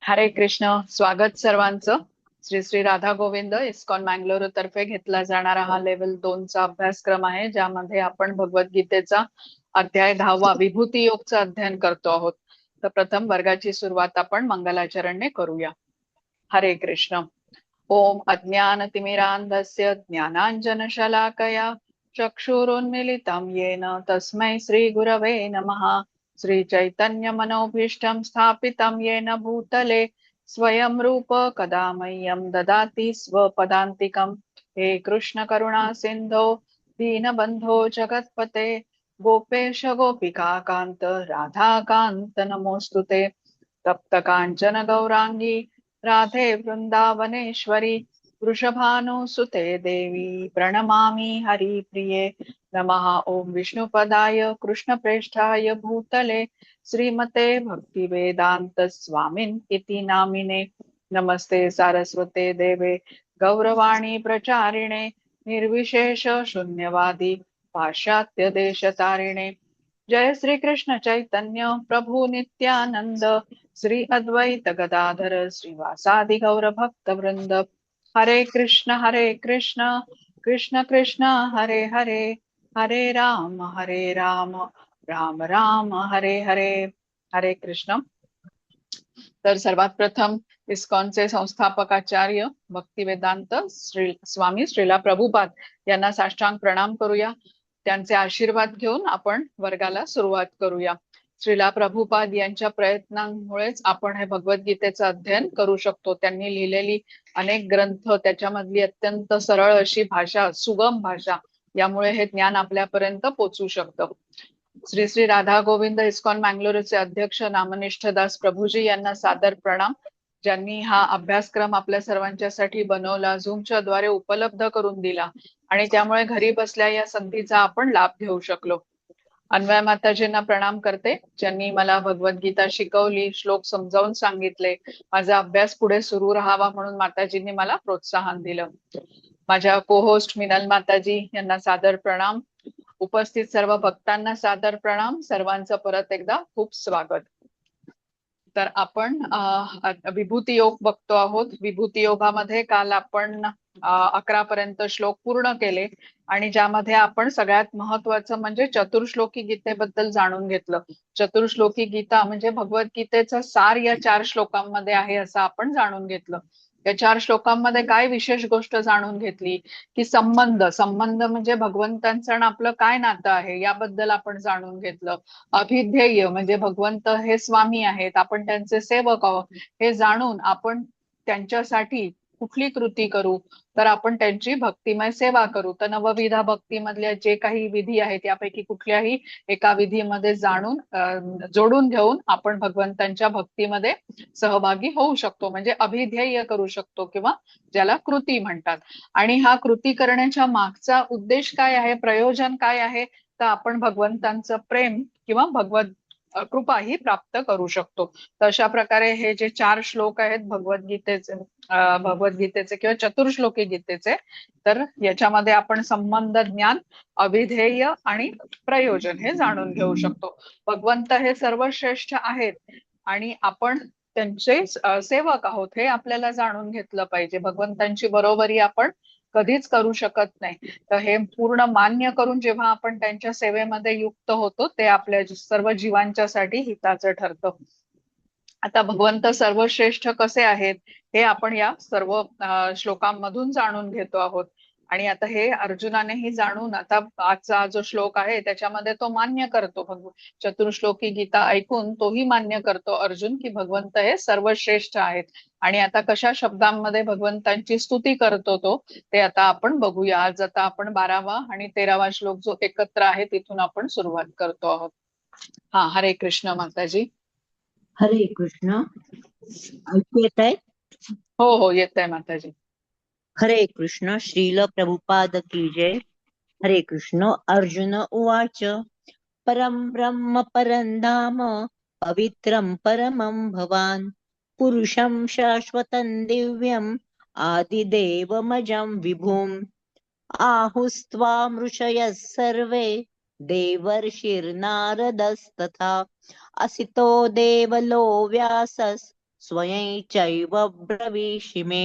हरे कृष्ण. स्वागत सर्वांचं. श्री श्री राधा गोविंद इस्कॉन मँगलोर तर्फे घेतला जाणारा हा लेवल 2 चा अभ्यासक्रम आहे, ज्यामध्ये आपण भगवद्गीतेचा अध्याय 10वा विभूती योगचं अध्ययन करतो आहोत. तर प्रथम वर्गाची सुरुवात आपण मंगलाचरणने करूया. हरे कृष्ण. ओम अज्ञानतिमिरान्धस्य ज्ञानाञ्जनशलाकया चक्षुरुन्मिलितं येन तस्मै श्रीगुरवे नमः. श्रीचैतन्यमनोभीष्टं स्थापितं येन भूतले स्वयं रूप कदा मह्यं ददाति स्वपदान्तिकं. हे कृष्ण करुणा सिन्धो दीनबन्धो जगत्पते गोपेश गोपिका कान्त राधाकान्त नमोऽस्तुते. तप्त काञ्चन गौराङ्गी राधे वृन्दावनेश्वरी वृषभानुसुते देवी प्रणमामि हरिप्रिये. नमः ओम विष्णुपदाय कृष्णप्रेष्ठाय भूतले श्रीमते भक्तिवेदान्त स्वामिन् इति नामिने. नमस्ते सारस्वते देवे गौरवाणी प्रचारिणे निर्विशेष शून्यवादी पाश्चात्य देशतारिणे. जय श्री कृष्ण चैतन्य प्रभु नित्यानंद श्री अद्वैत गदाधर श्रीवासादि गौर भक्त वृंद. हरे कृष्ण कृष्ण कृष्ण हरे हरे, हरे राम राम राम हरे हरे. हरे कृष्ण. तर सर्वात प्रथम इस्कॉनचे संस्थापकाचार्य भक्तिवेदांत स्वामी श्रीला प्रभुपाद यांना साष्टांग प्रणाम करूया. त्यांचे आशीर्वाद घेऊन आपण वर्गाला सुरुवात करूया. श्रीला प्रभुपाद यांच्या प्रयत्नांमुळेच आपण हे भगवद्गीतेचं अध्ययन करू शकतो. त्यांनी लिहिलेली अनेक ग्रंथ, त्याच्यामधली अत्यंत सरळ अशी भाषा, सुगम भाषा, यामुळे हे ज्ञान आपल्यापर्यंत पोहोचू शकतं. श्री श्री राधा गोविंद इस्कॉन मँगलोरचे अध्यक्ष नामनिष्ठ दास प्रभूजी यांना सादर प्रणाम, ज्यांनी हा अभ्यासक्रम आपल्या सर्वांच्यासाठी बनवला, झूमच्या द्वारे उपलब्ध करून दिला आणि त्यामुळे घरी बसल्या या संधीचा आपण लाभ घेऊ शकलो. अन्वय माताजींना प्रणाम करते, ज्यांनी मला भगवद्गीता शिकवली, श्लोक समजावून सांगितले, माझा अभ्यास पुढे सुरू राहावा म्हणून माताजींनी मला प्रोत्साहन दिलं. माझ्या को होस्ट मिनल माताजी यांना सादर प्रणाम. उपस्थित सर्व भक्तांना सादर प्रणाम. सर्वांचं परत एकदा खूप स्वागत. तर आपण विभूती योग बघतो आहोत. विभूती योगामध्ये काल आपण 11 पर्यंत श्लोक पूर्ण केले आणि ज्यामध्ये आपण सगळ्यात महत्वाचं म्हणजे चतुर्श्लोकी गीतेबद्दल जाणून घेतलं. चतुर्श्लोकी गीता म्हणजे भगवद्गीतेचं सार या 4 श्लोकांमध्ये आहे असं आपण जाणून घेतलं. या 4 श्लोकांमध्ये काय विशेष गोष्ट जाणून घेतली की संबंध म्हणजे भगवंतांचं आणि आपलं काय नातं आहे याबद्दल आपण जाणून घेतलं. अभिध्येय म्हणजे भगवंत हे स्वामी आहेत, आपण त्यांचे सेवक आहोत हे जाणून आपण त्यांच्यासाठी कुठली कृती करू, तर आपण त्यांची भक्तिमय सेवा करू. तर नवविधा भक्तीमधल्या जे काही विधी आहेत यापैकी कुठल्याही एका विधीमध्ये जोडून घेऊन आपण भगवंतांच्या भक्तीमध्ये सहभागी होऊ शकतो, म्हणजे अभिध्येय करू शकतो किंवा ज्याला कृती म्हणतात. आणि हा कृती करण्याच्या मागचा उद्देश काय आहे, प्रयोजन काय आहे, तर आपण भगवंतांचं प्रेम किंवा भगवत कृपा ही प्राप्त करू शकतो. तर अशा प्रकारे हे जे 4 श्लोक आहेत भगवद्गीतेचे किंवा चतुर्श्लोकी गीतेचे, तर याच्यामध्ये आपण संबंध, ज्ञान, अभिधेय आणि प्रयोजन हे जाणून घेऊ शकतो. भगवंत हे सर्वश्रेष्ठ आहेत आणि आपण त्यांचे सेवक आहोत हे आपल्याला जाणून घेतलं पाहिजे. भगवंतांची बरोबरी आपण कधीच करू शकत नाही. तर हे पूर्ण मान्य करून जेव्हा आपण त्यांच्या सेवेमध्ये युक्त होतो ते आपल्या सर्व जीवांच्यासाठी हिताचं ठरतं. आता भगवंत सर्वश्रेष्ठ कसे आहेत हे आपण या सर्व श्लोकांमधून जाणून घेतो आहोत. आणि आता हे अर्जुनानेही जाणून, आता आजचा जो श्लोक आहे त्याच्यामध्ये तो मान्य करतो, चतुर्श्लोकी गीता ऐकून तोही मान्य करतो अर्जुन की भगवंत हे सर्वश्रेष्ठ आहेत. आणि आता कशा शब्दांमध्ये भगवंतांची स्तुती करतो तो ते आता आपण बघूया. आज आता आपण 12वा आणि 13वा श्लोक जो एकत्र आहे तिथून आपण सुरुवात करतो आहोत. हा, हरे कृष्ण माताजी. हरे कृष्ण. ऐकू येत आहे? हो हो, येत आहे माताजी. हरे कृष्ण. श्रील प्रभुपाद की जय. हरे कृष्ण. अर्जुन उवाच परम ब्रह्म परं धाम पवित्रं परमं भवान् पुरुषं शाश्वतं दिव्यम् आदिदेवमजं विभुम् आहुस्त्वामृषयः सर्वे देवर्षिर्नारदस्तथा असितो देवलो व्यासस् स्वयं चैव ब्रवीषि मे.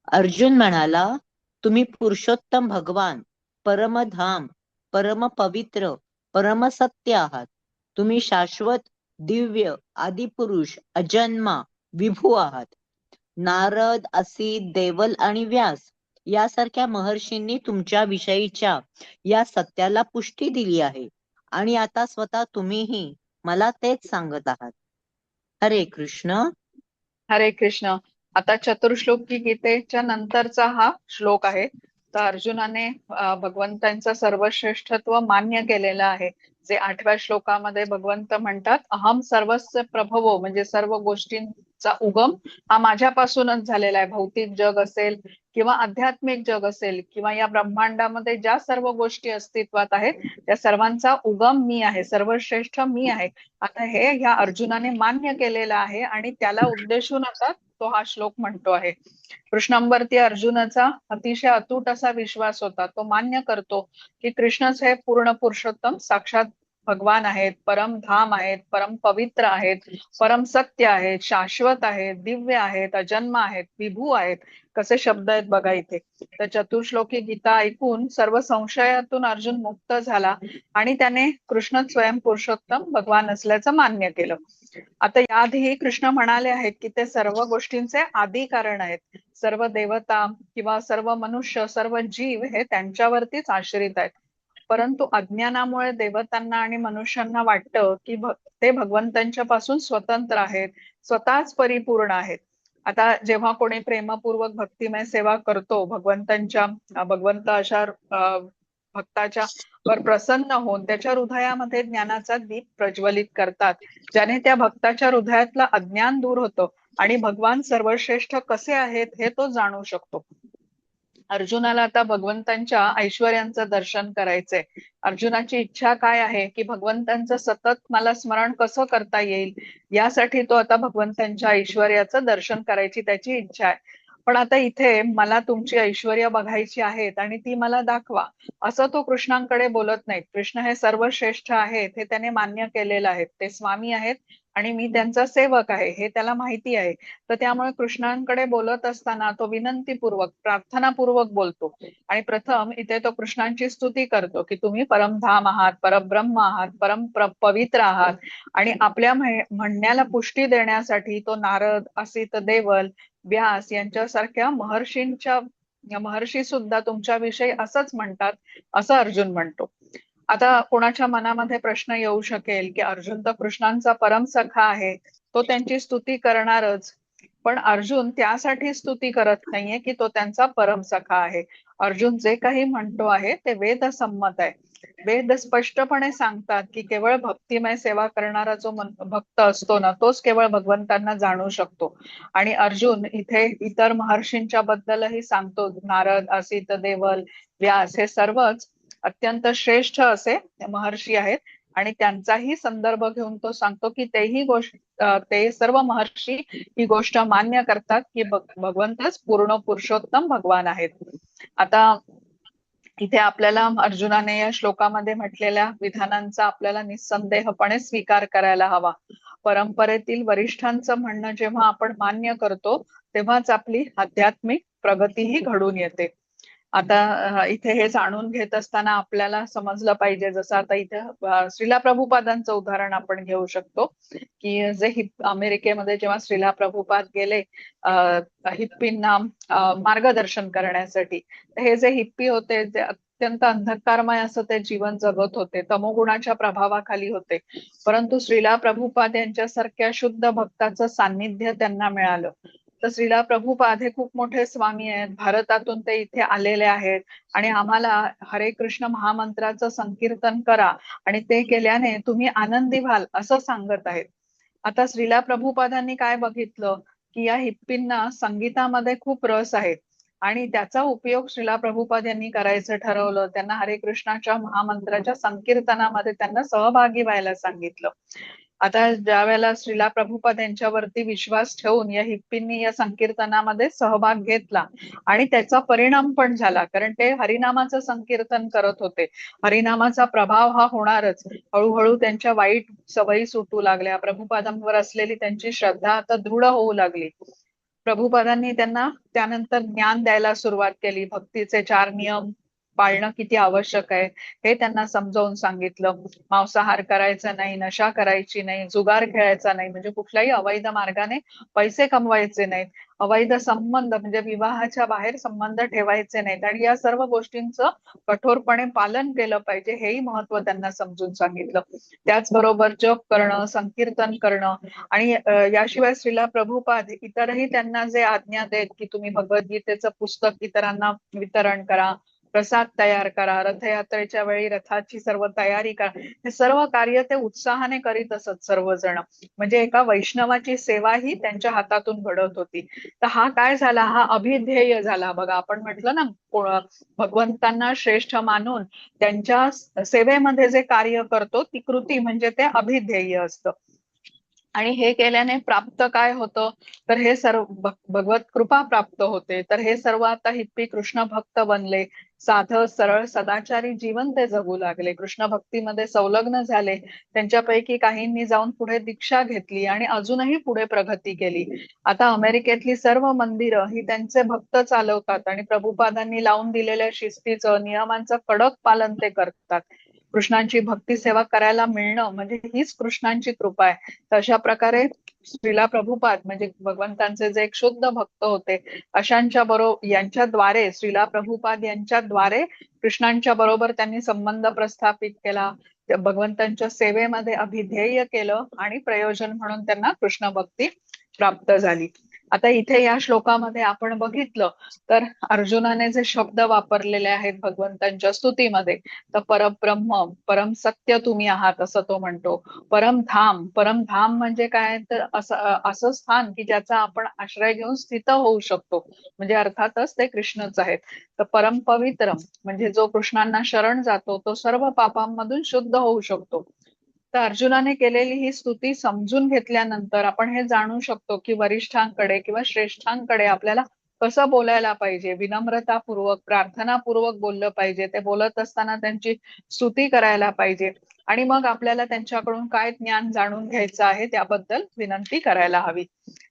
अर्जुन म्हणाला, तुम्ही पुरुषोत्तम भगवान, परमधाम, परम पवित्र, परम सत्य आहात. तुम्ही शाश्वत, दिव्य, आदिपुरुष, अजन्मा, विभू आहात. नारद, असित, देवल आणि व्यास यासारख्या महर्षींनी तुमच्या विषयीच्या या सत्याला पुष्टी दिली आहे आणि आता स्वतः तुम्हीही मला तेच सांगत आहात. हरे कृष्ण. हरे कृष्ण. आता चतुर्श्लोकी गीतेच्या नंतरचा हा श्लोक आहे. तर अर्जुनाने भगवंतांचं सर्वश्रेष्ठत्व मान्य केलेलं आहे. जे 8व्या श्लोकामध्ये भगवंत म्हणतात, अहम सर्वस्य प्रभवो, म्हणजे सर्व गोष्टींचा उगम हा माझ्यापासूनच झालेला आहे. भौतिक जग असेल किंवा आध्यात्मिक जग असेल किंवा या ब्रह्मांडामध्ये ज्या सर्व गोष्टी अस्तित्वात आहेत त्या सर्वांचा उगम मी आहे, सर्वश्रेष्ठ मी आहे. आता हे ह्या अर्जुनाने मान्य केलेलं आहे आणि त्याला उद्देशून आता तो हा श्लोक म्हणतो आहे. कृष्णांवरती अर्जुनाचा अतिशय अतूट असा विश्वास होता. तो मान्य करतो की कृष्णच हे पूर्ण पुरुषोत्तम साक्षात भगवान आहेत, परम धाम आहेत, परम पवित्र आहेत, परम सत्य आहेत, शाश्वत आहेत, दिव्य आहेत, अजन्म आहेत, विभू आहेत. कसे शब्द आहेत बघा इथे. तर चतुर्श्लोकी गीता ऐकून सर्व संशयातून अर्जुन मुक्त झाला आणि त्याने कृष्ण स्वयं पुरुषोत्तम भगवान असल्याचं मान्य केलं. आता याआधी कृष्ण म्हणाले आहेत की ते सर्व गोष्टींचे आदी कारण आहेत. सर्व देवता किंवा सर्व मनुष्य, सर्व जीव हे त्यांच्यावरतीच आश्रित आहेत. परंतु अज्ञानामुळे देवतांना आणि मनुष्यांना वाटतं की ते भगवंतांच्या पासून स्वतंत्र आहेत, स्वतःच परिपूर्ण आहेत. आता जेव्हा कोणी प्रेमपूर्वक भक्तिमय सेवा करतो भगवंत अशा भक्ताच्या वर प्रसन्न होऊन त्याच्या हृदयामध्ये ज्ञानाचा दीप प्रज्वलित करतात, ज्याने त्या भक्ताच्या हृदयातलं अज्ञान दूर होतं आणि भगवान सर्वश्रेष्ठ कसे आहेत हे तो जाणू शकतो. अर्जुनाला आता भगवंतांच्या ऐश्वर्यांचं दर्शन करायचंय. अर्जुनाची इच्छा काय आहे की भगवंतांचं सतत मला स्मरण कसं करता येईल, यासाठी तो आता भगवंतांच्या ऐश्वर्याचं दर्शन करायची त्याची इच्छा आहे. पण आता इथे मला तुमची ऐश्वर्य बघायची आहेत आणि ती मला दाखवा, असं तो कृष्णांकडे बोलत नाहीत. कृष्ण हे सर्वश्रेष्ठ आहेत हे त्याने मान्य केलेलं आहे. ते स्वामी आहेत आणि मी त्यांचा सेवक आहे हे त्याला माहिती आहे. तर त्यामुळे कृष्णांकडे बोलत असताना तो विनंतीपूर्वक, प्रार्थनापूर्वक बोलतो आणि प्रथम इथे तो कृष्णांची स्तुती करतो की तुम्ही परमधाम आहात, परब्रह्म आहात, पवित्र आहात. आणि आपल्या म्हणण्याला पुष्टी देण्यासाठी तो नारद, असित, देवल, व्यास यांच्यासारख्या महर्षी सुद्धा तुमच्याविषयी असंच म्हणतात, असं अर्जुन म्हणतो. आता कोणाच्या मनामध्ये प्रश्न येऊ शकेल की अर्जुन तर कृष्णांचा परम सखा आहे, तो त्यांची स्तुती करणारच. पण अर्जुन त्यासाठी स्तुती करत नाहीये की तो त्यांचा परम सखा आहे. अर्जुन जे काही म्हणतो आहे ते वेदसंमत आहे. वेद स्पष्टपणे सांगतात की केवळ भक्तिमय सेवा करणारा जो भक्त असतो ना, तोच केवळ भगवंतांना जाणू शकतो. आणि अर्जुन इथे इतर महर्षींच्या बद्दलही सांगतो. नारद, असित, देवल, व्यास हे सर्वच अत्यंत श्रेष्ठ असे महर्षी आहेत आणि त्यांचाही संदर्भ घेऊन तो सांगतो की ते सर्व महर्षी ही गोष्ट मान्य करतात की भगवंतच पूर्ण पुरुषोत्तम भगवान आहेत. आता इथे आपल्याला अर्जुनाने या श्लोकामध्ये म्हटलेल्या विधानांचा आपल्याला निस्संदेहपणे स्वीकार करायला हवा. परंपरेतील वरिष्ठांचं म्हणणं जेव्हा आपण मान्य करतो तेव्हाच आपली आध्यात्मिक प्रगतीही घडून येते. आता इथे हे जाणून घेत असताना आपल्याला समजलं पाहिजे, जसं आता इथे श्रीला प्रभुपादांचं उदाहरण आपण घेऊ शकतो की जे अमेरिकेमध्ये जेव्हा श्रीला प्रभुपाद गेले हिप्पींना मार्गदर्शन करण्यासाठी, हे जे हिप्पी होते जे अत्यंत अंधकारमय असं ते जीवन जगत होते, तमोगुणाच्या प्रभावाखाली होते. परंतु श्रीला प्रभुपाद यांच्यासारख्या शुद्ध भक्ताचं सान्निध्य त्यांना मिळालं. तर श्रीला प्रभुपाद हे खूप मोठे स्वामी आहेत, भारतातून ते इथे आलेले आहेत आणि आम्हाला हरे कृष्ण महामंत्राचं संकीर्तन करा आणि ते केल्याने तुम्ही आनंदी व्हाल असं सांगत आहेत. आता श्रीला प्रभुपादांनी काय बघितलं की या हिप्पींना संगीतामध्ये खूप रस आहे आणि त्याचा उपयोग श्रीला प्रभुपाद यांनी करायचं ठरवलं. त्यांना हरे कृष्णाच्या महामंत्राच्या संकीर्तनामध्ये त्यांना सहभागी व्हायला सांगितलं. आता ज्या वेळेला श्रीला प्रभुपाद यांच्यावरती विश्वास ठेवून या हिप्पींनी या संकीर्तनामध्ये सहभाग घेतला आणि त्याचा परिणाम पण झाला, कारण ते हरिनामाचं संकीर्तन करत होते. हरिनामाचा प्रभाव हा होणारच. हळूहळू त्यांच्या वाईट सवयी सुटू लागल्या, प्रभुपादांवर असलेली त्यांची श्रद्धा आता दृढ होऊ लागली. प्रभुपादांनी त्यांना त्यानंतर ज्ञान द्यायला सुरुवात केली. भक्तीचे 4 नियम पाळणं किती आवश्यक आहे हे त्यांना समजावून सांगितलं. मांसाहार करायचा नाही, नशा करायची नाही, जुगार खेळायचा नाही, म्हणजे कुठल्याही अवैध मार्गाने पैसे कमवायचे नाहीत, अवैध संबंध म्हणजे विवाहाच्या बाहेर संबंध ठेवायचे नाहीत आणि या सर्व गोष्टींचं कठोरपणे पालन केलं पाहिजे, हेही महत्व त्यांना समजून सांगितलं. त्याचबरोबर जप करणं, संकीर्तन करणं आणि याशिवाय श्रीला प्रभुपाद इतरही त्यांना जे आज्ञा देत की तुम्ही भगवद्गीतेचं पुस्तक इतरांना वितरण करा, प्रसाद तयार करा, रथयात्रेच्या वेळी रथाची सर्व तयारी करा, हे सर्व कार्य ते उत्साहाने करीत असत सर्वजण. म्हणजे एका वैष्णवाची सेवा ही त्यांच्या हातातून घडत होती. तर हा काय झाला, हा अभिध्येय झाला. बघा आपण म्हटलं ना, भगवंतांना श्रेष्ठ मानून त्यांच्या सेवेमध्ये जे कार्य करतो ती कृती म्हणजे ते अभिध्येय असतं. आणि हे केल्याने प्राप्त काय होतं, तर हे सर्व भगवत कृपा प्राप्त होते. तर हे सर्व आता हिप्पी कृष्ण भक्त बनले, साध सरळ सदाचारी जीवन ते जगू लागले, कृष्ण भक्तीमध्ये संलग्न झाले. त्यांच्यापैकी काहींनी जाऊन पुढे दीक्षा घेतली आणि अजूनही पुढे प्रगती केली. आता अमेरिकेतली सर्व मंदिरं ही त्यांचे भक्त चालवतात आणि प्रभुपादांनी लावून दिलेल्या शिस्तीचं, नियमांचं कडक पालन ते करतात. कृष्णांची भक्ती सेवा करायला मिळणं म्हणजे हीच कृष्णांची कृपा आहे. तर अशा प्रकारे श्रीला प्रभुपाद म्हणजे भगवंतांचे जे एक शुद्ध भक्त होते, अशांच्या बरोबर यांच्याद्वारे श्रीला प्रभुपाद यांच्याद्वारे कृष्णांच्या बरोबर त्यांनी संबंध प्रस्थापित केला, भगवंतांच्या सेवेमध्ये अभिध्येय केलं आणि प्रयोजन म्हणून त्यांना कृष्ण भक्ती प्राप्त झाली. आता इथे या श्लोकामध्ये आपण बघितलं तर अर्जुनाने जे शब्द वापरलेले आहेत भगवंतांच्या स्तुतीमध्ये, तर परब्रह्म, परम सत्य तुम्ही आहात असं तो म्हणतो. परमधाम, परमधाम म्हणजे काय, तर असं स्थान की ज्याचा आपण आश्रय घेऊन स्थित होऊ शकतो, म्हणजे अर्थातच ते कृष्णच आहेत. तर परम पवित्रम म्हणजे जो कृष्णांना शरण जातो तो सर्व पापांमधून शुद्ध होऊ शकतो. तर अर्जुनाने केलेली ही स्तुती समजून घेतल्यानंतर आपण हे जाणू शकतो की वरिष्ठांकडे किंवा श्रेष्ठांकडे आपल्याला कसं बोलायला पाहिजे, विनम्रतापूर्वक, प्रार्थनापूर्वक बोललं पाहिजे. ते बोलत असताना त्यांची स्तुती करायला पाहिजे आणि मग आपल्याला त्यांच्याकडून काय ज्ञान जाणून घ्यायचं आहे त्याबद्दल विनंती करायला हवी.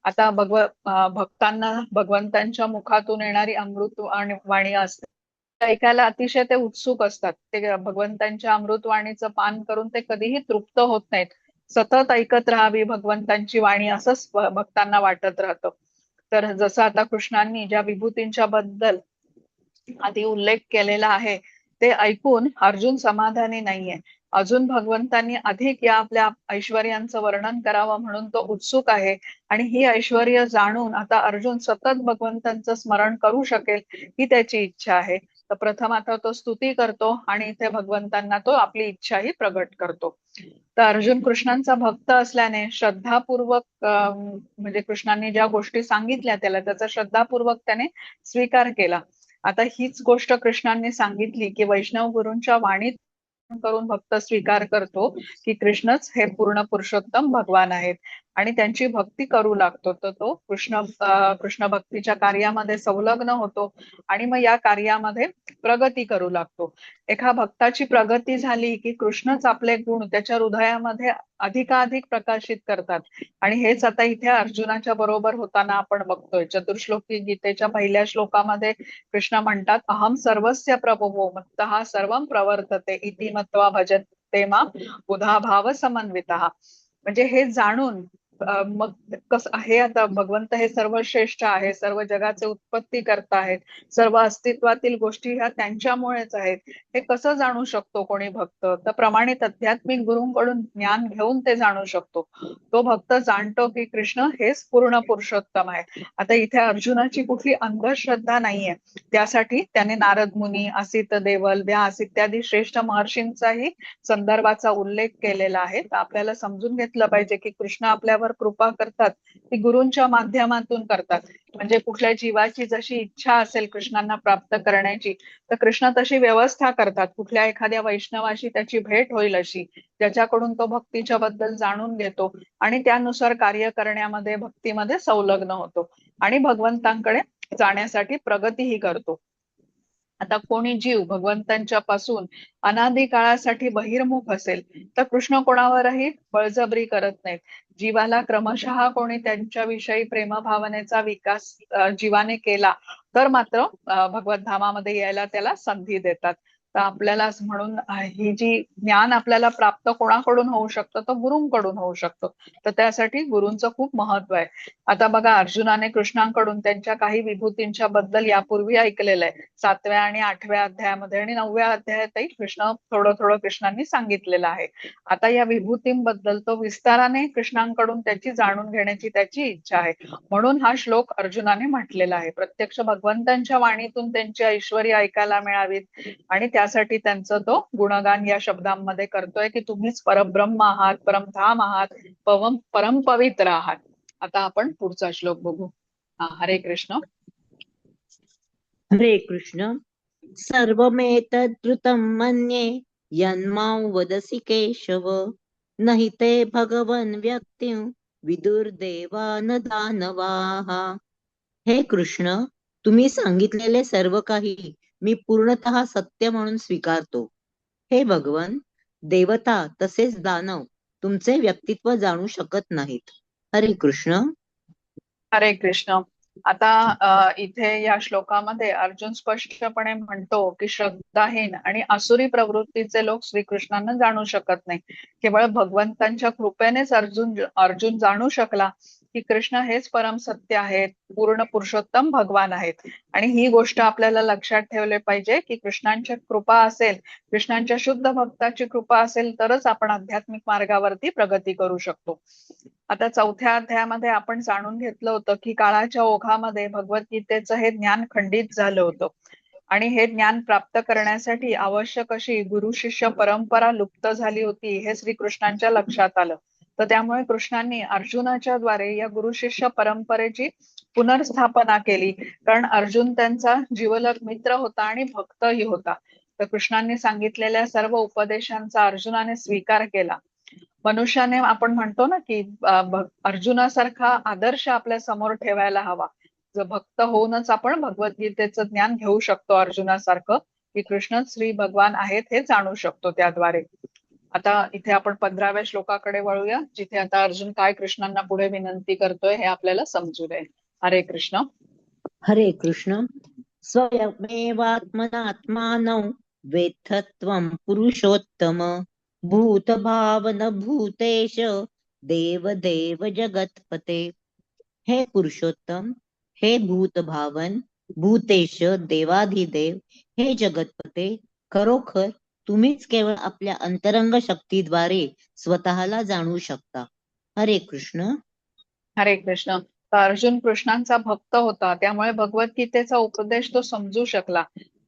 आता भक्तांना भगवंतांच्या मुखातून येणारी अमृत वाणी असते, ऐकायला अतिशय ते उत्सुक असतात. ते भगवंतांच्या अमृतवाणीचं पान करून ते कधीही तृप्त होत नाहीत. सतत ऐकत राहावी भगवंतांची वाणी असंच भक्तांना वाटत राहतं. तर जसं आता कृष्णांनी ज्या विभूतींच्या बद्दल आधी उल्लेख केलेला आहे ते ऐकून अर्जुन समाधानी नाहीये. अजून भगवंतांनी अधिक या आपल्या ऐश्वर्यांचं वर्णन करावं म्हणून तो उत्सुक आहे आणि ही ऐश्वर्य जाणून आता अर्जुन सतत भगवंतांचं स्मरण करू शकेल ही त्याची इच्छा आहे. तर प्रथम आता तो स्तुती करतो आणि इथे भगवंतांना तो आपली इच्छाही प्रगट करतो. तर अर्जुन कृष्णांचा भक्त असल्याने श्रद्धापूर्वक म्हणजे कृष्णांनी ज्या गोष्टी सांगितल्या त्याला त्याचा श्रद्धापूर्वक त्याने स्वीकार केला. आता हीच गोष्ट कृष्णांनी सांगितली की वैष्णव गुरूंच्या वाणीत करून भक्त स्वीकार करतो की कृष्णच हे पूर्ण पुरुषोत्तम भगवान आहेत आणि त्यांची भक्ती करू लागतो. तर तो कृष्ण भक्तीच्या कार्यामध्ये संलग्न होतो आणि मग या कार्यामध्ये प्रगती करू लागतो. एका भक्ताची प्रगती झाली की कृष्णच आपले गुण त्याच्या हृदयामध्ये अधिकाधिक प्रकाशित करतात आणि हेच आता इथे अर्जुनाच्या बरोबर होताना आपण बघतोय. चतुर्श्लोकी गीतेच्या पहिल्या श्लोकामध्ये कृष्ण म्हणतात, अहम सर्वस्य प्रभवो मत्तः सर्वं प्रवर्तते इति मत्वा भजते मां बुधा भाव समन्वितः. म्हणजे हे जाणून मग कसं हे आता भगवंत हे सर्वश्रेष्ठ आहे, सर्व जगाचे उत्पत्ती करता आहेत, सर्व अस्तित्वातील गोष्टी ह्या त्यांच्यामुळेच आहेत, हे कसं जाणू शकतो कोणी भक्त, तर प्रमाणित आध्यात्मिक गुरूंकडून ज्ञान घेऊन ते जाणू शकतो. तो भक्त जाणतो की कृष्ण हेच पूर्ण पुरुषोत्तम आहे. आता इथे अर्जुनाची कुठली अंधश्रद्धा नाहीये, त्यासाठी त्याने नारद मुनी, असित देवल, व्यास इत्यादी श्रेष्ठ महर्षींचाही संदर्भाचा उल्लेख केलेला आहे. तर आपल्याला समजून घेतलं पाहिजे की कृष्ण आपल्यावर आपल्यावर कृपा करतात ती गुरूंच्या माध्यमातून करतात. म्हणजे कुठल्या जीवाची जशी इच्छा असेल कृष्णांना प्राप्त करण्याची, तर कृष्ण तशी व्यवस्था करतात. कुठल्या एखाद्या वैष्णवाशी त्याची भेट होईल अशी, ज्याच्याकडून तो भक्तीच्या बद्दल जाणून घेतो आणि त्यानुसार कार्य करण्यामध्ये भक्तीमध्ये संलग्न होतो आणि भगवंतांकडे जाण्यासाठी प्रगतीही करतो. आता कोणी जीव भगवंतांच्या पासून अनादी काळासाठी बहिर्मुख असेल तर कृष्ण कोणावरही बळजबरी करत नाहीत. जीवाला क्रमशः कोणी त्यांच्याविषयी प्रेमभावनेचा विकास जीवाने केला तर मात्र भगवत धामामध्ये यायला त्याला संधी देतात. तर आपल्याला म्हणून ही जी ज्ञान आपल्याला प्राप्त कोणाकडून होऊ शकतं तर गुरूंकडून होऊ शकतं. तर त्यासाठी गुरूंचं खूप महत्व आहे. आता बघा अर्जुनाने कृष्णांकडून त्यांच्या काही विभूतींच्या बद्दल यापूर्वी ऐकलेलं आहे. 7व्या आणि 8व्या अध्यायामध्ये आणि 9व्या अध्यायातही थोडं थोडं कृष्णांनी सांगितलेलं आहे. आता या विभूतींबद्दल तो विस्ताराने कृष्णांकडून त्याची जाणून घेण्याची त्याची इच्छा आहे. म्हणून हा श्लोक अर्जुनाने म्हटलेला आहे. प्रत्यक्ष भगवंतांच्या वाणीतून त्यांची ऐश्वर्य ऐकायला मिळावीत आणि त्यासाठी त्यांचं तो गुणगान या शब्दांमध्ये करतोय की तुम्हीच परब्रह्म आहात, परमधाम आहात, परम पवित्र आहात. आता आपण पुढचा श्लोक बघू. हरे कृष्ण. हरे कृष्ण. सर्वमेतद्रुतं मन्ये यन्मां वदसि केशव, नहि ते भगवन् व्यक्तिं विदुर्देवा न दानवाः. हे कृष्ण, तुम्ही सांगितलेले सर्व काही मी पूर्णतः सत्य म्हणून स्वीकारतो. हे भगवन, देवता तसेच दानव तुमचे व्यक्तित्व जाणू शकत नाहीत. हरे कृष्ण. हरे कृष्ण. आता इथे या श्लोकामध्ये अर्जुन स्पष्टपणे म्हणतो की श्रद्धाहीन आणि आसुरी प्रवृत्तीचे लोक श्रीकृष्णांना जाणू शकत नाही. केवळ भगवंतांच्या कृपेनेच अर्जुन जाणू शकला की कृष्ण हेच परम सत्य आहेत, पूर्ण पुरुषोत्तम भगवान आहेत. आणि ही गोष्ट आपल्याला लक्षात ठेवले पाहिजे की कृष्णांची कृपा असेल, कृष्णांच्या शुद्ध भक्ताची कृपा असेल तरच आपण आध्यात्मिक मार्गावरती प्रगती करू शकतो. आता 4थ्या अध्यायामध्ये आपण जाणून घेतलं होतं की काळाच्या ओघामध्ये भगवद्गीतेचं हे ज्ञान खंडित झालं होतं आणि हे ज्ञान प्राप्त करण्यासाठी आवश्यक अशी गुरु शिष्य परंपरा लुप्त झाली होती हे श्रीकृष्णांच्या लक्षात आलं. तर त्यामुळे कृष्णांनी अर्जुनाच्या द्वारे या गुरु शिष्य परंपरेची पुनर्स्थापना केली. कारण अर्जुन त्यांचा जिवलग मित्र होता आणि भक्तही होता. तर कृष्णांनी सांगितलेल्या सर्व उपदेशांचा अर्जुनाने स्वीकार केला. मनुष्याने आपण म्हणतो ना की अर्जुनासारखा आदर्श आपल्या समोर ठेवायला हवा. जर भक्त होऊनच आपण भगवद्गीतेचं ज्ञान घेऊ शकतो अर्जुनासारखं, की कृष्ण श्री भगवान आहेत हे जाणू शकतो त्याद्वारे. आता इथे आपण 15व्या श्लोकाकडे वळूया, जिथे आता अर्जुन काय कृष्णांना पुढे विनंती करतोय हे आपल्याला समजू दे. हरे कृष्ण. हरे कृष्ण. स्वयमेवात्मनात्मानौ वेत्थत्वं पुरुषोत्तम, भूतभावन भूतेश देव देव जगत्पते. हे पुरुषोत्तम, हे भूतभावन भूतेश देवाधिदेव, हे जगतपते, खरोखर तुम्हीच केवळ आपल्या अंतरंग शक्तीद्वारे स्वतःला जाणू शकता. हरे कृष्ण. हरे कृष्ण. तर अर्जुन कृष्णांचा भक्त होता, त्यामुळे भगवद्गीतेचा उपदेश तो समजू शकला.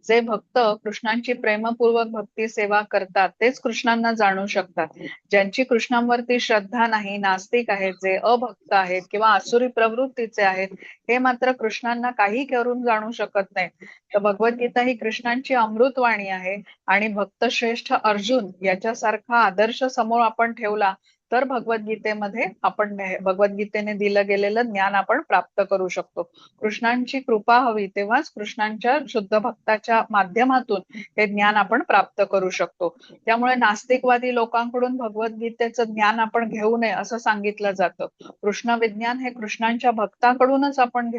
जे भक्त कृष्णांची प्रेमपूर्वक भक्ती सेवा करतात तेच कृष्णांना जाणू शकतात. ज्यांची कृष्णांवरती श्रद्धा नाही, नास्तिक आहेत, जे अभक्त आहेत किंवा आसुरी प्रवृत्तीचे आहेत, हे मात्र कृष्णांना काही करून जाणू शकत नाहीत. तर भगवद्गीता ही कृष्णांची अमृतवाणी आहे आणि भक्त श्रेष्ठ अर्जुन याच्यासारखा आदर्श समोर आपण ठेवला तर भगवद्गीतेने दिलं गेलेलं ज्ञान आपण प्राप्त करू शकतो. कृष्णांची कृपा हवी तेव्हाच कृष्णांच्या शुद्ध भक्ताच्या माध्यमातून हे ज्ञान आपण प्राप्त करू शकतो. त्यामुळे नास्तिकवादी लोकांकडून भगवद्गीतेचं ज्ञान आपण घेऊ नये असं सांगितलं जातं. कृष्ण विज्ञान हे कृष्णांच्या भक्ताकडूनच आपण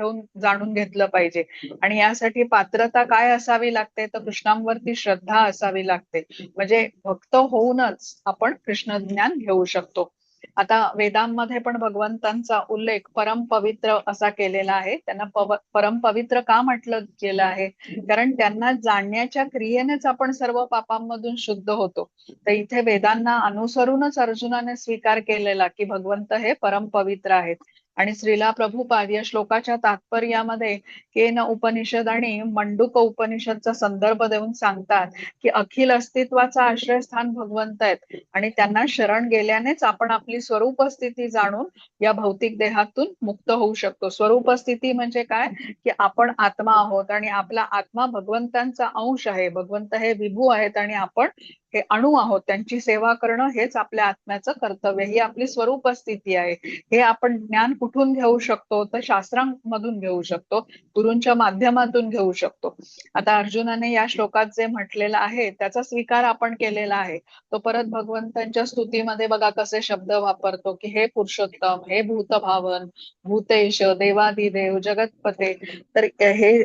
जाणून घेतलं पाहिजे. आणि यासाठी पात्रता काय असावी लागते तर कृष्णांवरती श्रद्धा असावी लागते. म्हणजे भक्त होऊनच आपण कृष्ण ज्ञान घेऊ शकतो. आता वेदांमध्ये पण भगवंतांचा उल्लेख परम पवित्र असा केलेला आहे. त्यांना परम पवित्र का म्हटलं गेलं आहे, कारण त्यांना जाणण्याच्या क्रियेनेच आपण सर्व पापांमधून शुद्ध होतो. तर इथे वेदांना अनुसरूनच अर्जुनाने स्वीकार केलेला की भगवंत हे परम पवित्र आहेत. आणि श्रीला प्रभुपाद या श्लोकाच्या तात्पर्यामध्ये केन उपनिषद आणि मंडूक उपनिषदचा संदर्भ देऊन सांगतात की अखिल अस्तित्वाचा आश्रयस्थान भगवंत आहेत आणि त्यांना शरण गेल्यानेच आपण आपली स्वरूप स्थिती जाणून या भौतिक देहातून मुक्त होऊ शकतो. स्वरूप स्थिती म्हणजे काय, की आपण आत्मा आहोत आणि आपला आत्मा भगवंतांचा अंश आहे. भगवंत हे विभू आहेत आणि आपण हे अणू आहोत. त्यांची सेवा करणं हेच आपल्या आत्म्याचं कर्तव्य, ही आपली स्वरूप स्थिती आहे. हे आपण ज्ञान कुठून घेऊ शकतो, तर शास्त्रांमधून घेऊ शकतो, गुरूंच्या माध्यमातून घेऊ शकतो. आता अर्जुनाने या श्लोकात जे म्हटलेलं आहे त्याचा स्वीकार आपण केलेला आहे. तो परत भगवंतांच्या स्तुतीमध्ये बघा कसे शब्द वापरतो की हे पुरुषोत्तम, हे भूतभावन, भूतेश, देवादिदेव, जगतपते. तर हे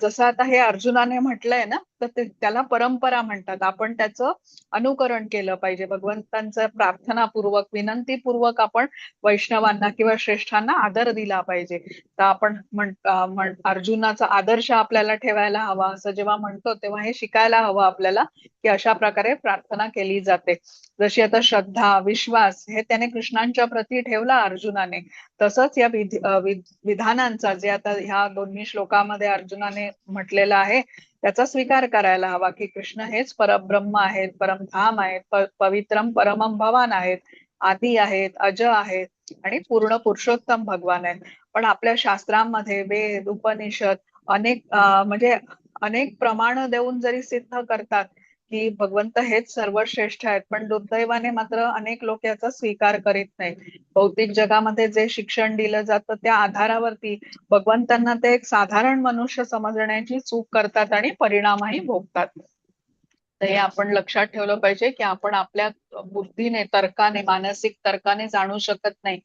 जसं आता हे अर्जुनाने म्हटलंय ना, तर त्याला परंपरा म्हणतात. आपण त्याचं अनुकरण केलं पाहिजे. भगवंतांचं प्रार्थनापूर्वक, विनंतीपूर्वक आपण वैष्णवांना किंवा श्रेष्ठांना आदर दिला पाहिजे. तर आपण अर्जुनाचा आदर्श आपल्याला ठेवायला हवा असं जेव्हा म्हणतो तेव्हा हे शिकायला हवं आपल्याला की अशा प्रकारे प्रार्थना केली जाते. जशी आता श्रद्धा, विश्वास हे त्याने कृष्णांच्या प्रती ठेवला अर्जुनाने, तसंच या विधानांचा जे आता ह्या दोन्ही श्लोकामध्ये अर्जुनाने म्हटलेला आहे त्याचा स्वीकार करायला हवा की कृष्ण हेच परब्रह्म आहेत, परमधाम आहेत, पवित्रम परमम भवान आहेत, आदी आहेत, अज आहेत आणि पूर्ण पुरुषोत्तम भगवान आहेत. पण आपल्या शास्त्रांमध्ये वेद, उपनिषद अनेक म्हणजे अनेक प्रमाण देऊन जरी सिद्ध करतात की भगवंत हेच सर्वश्रेष्ठ आहेत, पण दुर्दैवाने मात्र अनेक लोक याचा स्वीकार करीत नाहीत. भौतिक जगामध्ये जे शिक्षण दिलं जातं त्या आधारावरती भगवंतांना ते एक साधारण मनुष्य समजण्याची चूक करतात आणि परिणामही भोगतात. तर हे आपण लक्षात ठेवलं पाहिजे की आपण आपल्या बुद्धीने, तर्काने, मानसिक तर्काने जाणू शकत नाही.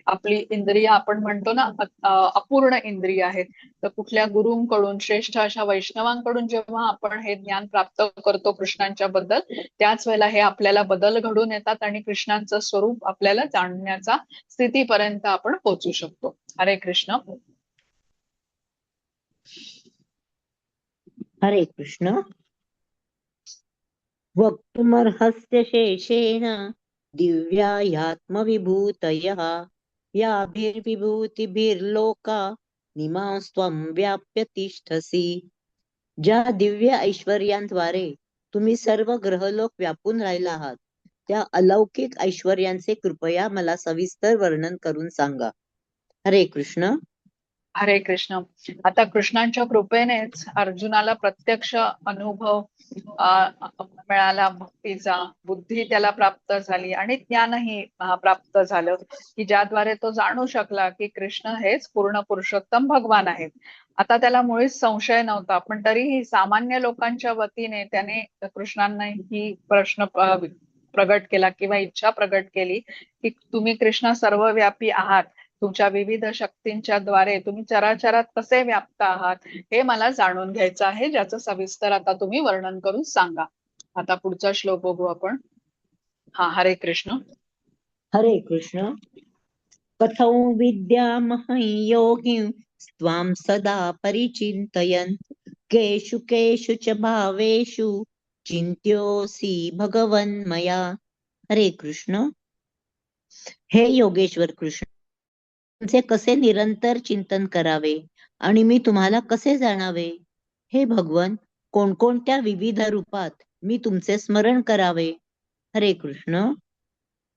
आपली इंद्रिय आपण म्हणतो ना अपूर्ण इंद्रिय आहेत. तर कुठल्या गुरूंकडून, श्रेष्ठ अशा वैष्णवांकडून जेव्हा आपण हे ज्ञान प्राप्त करतो कृष्णांच्या बद्दल, त्याच वेळेला हे आपल्याला बदल घडून येतात आणि कृष्णांचं स्वरूप आपल्याला जाणण्याचा स्थितीपर्यंत आपण पोहोचू शकतो. हरे कृष्ण. हरे कृष्ण. वक्तुमर्हस्य शेषेण दिव्याह्यात्मविभूतयः याभिर्विभूतिभिर्लोका निमास्त्वं व्याप्य तिष्ठसि. ज्या दिव्य ऐश्वर्यांद्वारे तुम्ही सर्व ग्रहलोक व्यापून राहिला आहात त्या अलौकिक ऐश्वर्यांचे कृपया मला सविस्तर वर्णन करून सांगा. हरे कृष्ण. हरे कृष्ण. आता कृष्णांच्या कृपेनेच अर्जुनाला प्रत्यक्ष अनुभव मिळाला भक्तीचा, बुद्धी त्याला प्राप्त झाली आणि ज्ञानही प्राप्त झालं की ज्याद्वारे तो जाणू शकला की कृष्ण हेच पूर्ण पुरुषोत्तम भगवान आहेत. आता त्याला मुळीच संशय नव्हता, पण तरीही सामान्य लोकांच्या वतीने त्याने कृष्णांना ही प्रश्न प्रगट केला किंवा इच्छा प्रगट केली की तुम्ही कृष्ण सर्वव्यापी आहात, तुमच्या विविध शक्तींच्या द्वारे तुम्ही चराचरात कसे व्याप्त आहात हे मला जाणून घ्यायचं आहे, ज्याचं सविस्तर आता तुम्ही वर्णन करून सांगा. आता पुढचा श्लोक बघू आपण. हरे कृष्ण. हरे कृष्ण. कथं विद्यामहं योगिं त्वां सदा परिचिन्तयन् केषु केषु च भावेषु चिन्त्योऽसि भगवन् मया. हरे कृष्ण. हे योगेश्वर कृष्ण, तुमचे कसे निरंतर चिंतन करावे आणि मी तुम्हाला कसे जाणावे. हे भगवन, कोणकोणत्या विविध रूपात मी तुमचे स्मरण करावे. हरे कृष्ण.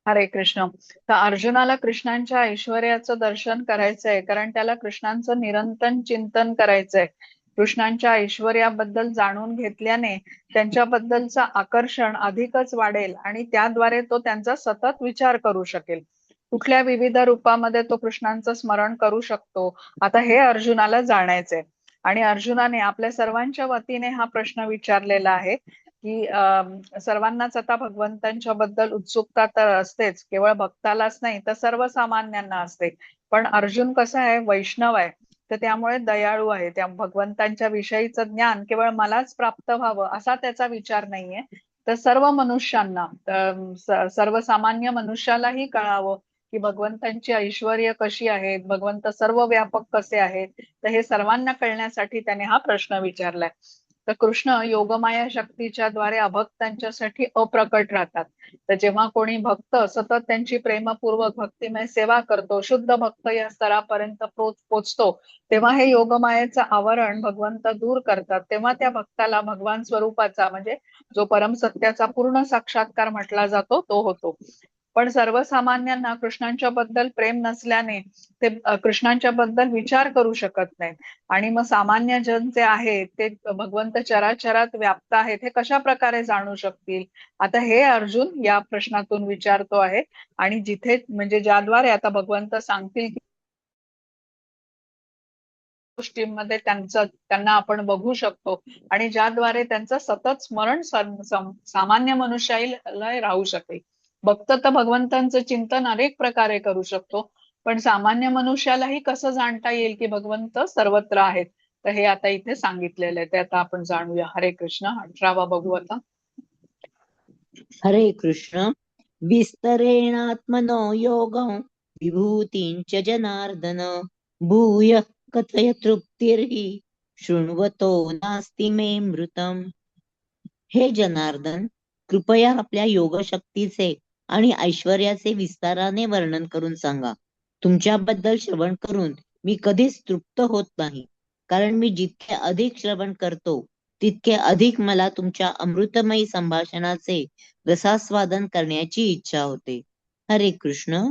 हरे कृष्ण. तर अर्जुनाला कृष्णांच्या ऐश्वर्याचं दर्शन करायचंय, कारण त्याला कृष्णांचं निरंतर चिंतन करायचंय. कृष्णांच्या ऐश्वर्याबद्दल जाणून घेतल्याने त्यांच्याबद्दलचं आकर्षण अधिकच वाढेल आणि त्याद्वारे तो त्यांचा सतत विचार करू शकेल. कुठल्या विविध रूपामध्ये तो कृष्णांचं स्मरण करू शकतो, आता हे अर्जुनाला जाणायचंय. आणि अर्जुनाने आपल्या सर्वांच्या वतीने हा प्रश्न विचारलेला आहे की सर्वांनाच आता भगवंतांच्या बद्दल उत्सुकता तर असतेच, केवळ भक्तालाच नाही तर सर्वसामान्यांना असते. पण अर्जुन कसा आहे, वैष्णव आहे, तर त्यामुळे दयाळू आहे. त्या भगवंतांच्या विषयीचं ज्ञान केवळ मलाच प्राप्त व्हावं असा त्याचा विचार नाहीये, तर सर्व मनुष्यांना, सर्वसामान्य मनुष्यालाही कळावं की भगवंतांची ऐश्वर्य कशी आहेत, भगवंत सर्व व्यापक कसे आहेत. तर हे सर्वांना कळण्यासाठी त्याने हा प्रश्न विचारलाय. तर कृष्ण योगमाया शक्तीच्या द्वारे अभक्तांच्यासाठी अप्रकट राहतात. तर जेव्हा कोणी भक्त सतत त्यांची प्रेमपूर्वक भक्तिमय सेवा करतो, शुद्ध भक्त या स्तरापर्यंत पोचतो, तेव्हा हे योगमायेचं आवरण भगवंत दूर करतात. तेव्हा त्या भक्ताला भगवान स्वरूपाचा म्हणजे जो परम सत्याचा पूर्ण साक्षात्कार म्हटला जातो तो होतो. पण सर्वसामान्यांना कृष्णांच्या बद्दल प्रेम नसल्याने ते कृष्णांच्या बद्दल विचार करू शकत नाहीत. आणि मग सामान्य जन जे आहेत ते भगवंत चराचरात व्याप्त आहेत हे कशा प्रकारे जाणू शकतील? आता हे अर्जुन या प्रश्नातून विचारतो आहे. आणि जिथे म्हणजे ज्याद्वारे आता भगवंत सांगतील की गोष्टींमध्ये त्यांना आपण बघू शकतो आणि ज्याद्वारे त्यांचं सतत स्मरण सामान्य मनुष्याला राहू शकेल. भक्त तर भगवंतांचं चिंतन अनेक प्रकारे करू शकतो, पण सामान्य मनुष्यालाही कसं जाणता येईल की भगवंत सर्वत्र आहेत? तर हे आता इथे सांगितलेलं आहे, ते आता आपण जाणूया. हरे कृष्ण. 18वा बघू आता. हरे कृष्ण. विस्तरेणात्मनो योगं विभूतिंच जनार्दन भूय कथय तृप्तिर्हि शृण्वतो नास्ति मे मृतम. हे जनार्दन, कृपया आपल्या योगशक्तीचे आणि ऐश्वर्याचे विस्ताराने वर्णन करून सांगा. तुमच्याबद्दल श्रवण करून मी कधीच तृप्त होत नाही, कारण मी जितके अधिक श्रवण करतो तितके अधिक मला तुमच्या अमृतमयी संभाषणाचे रसास्वादन करण्याची इच्छा होते. हरे कृष्ण.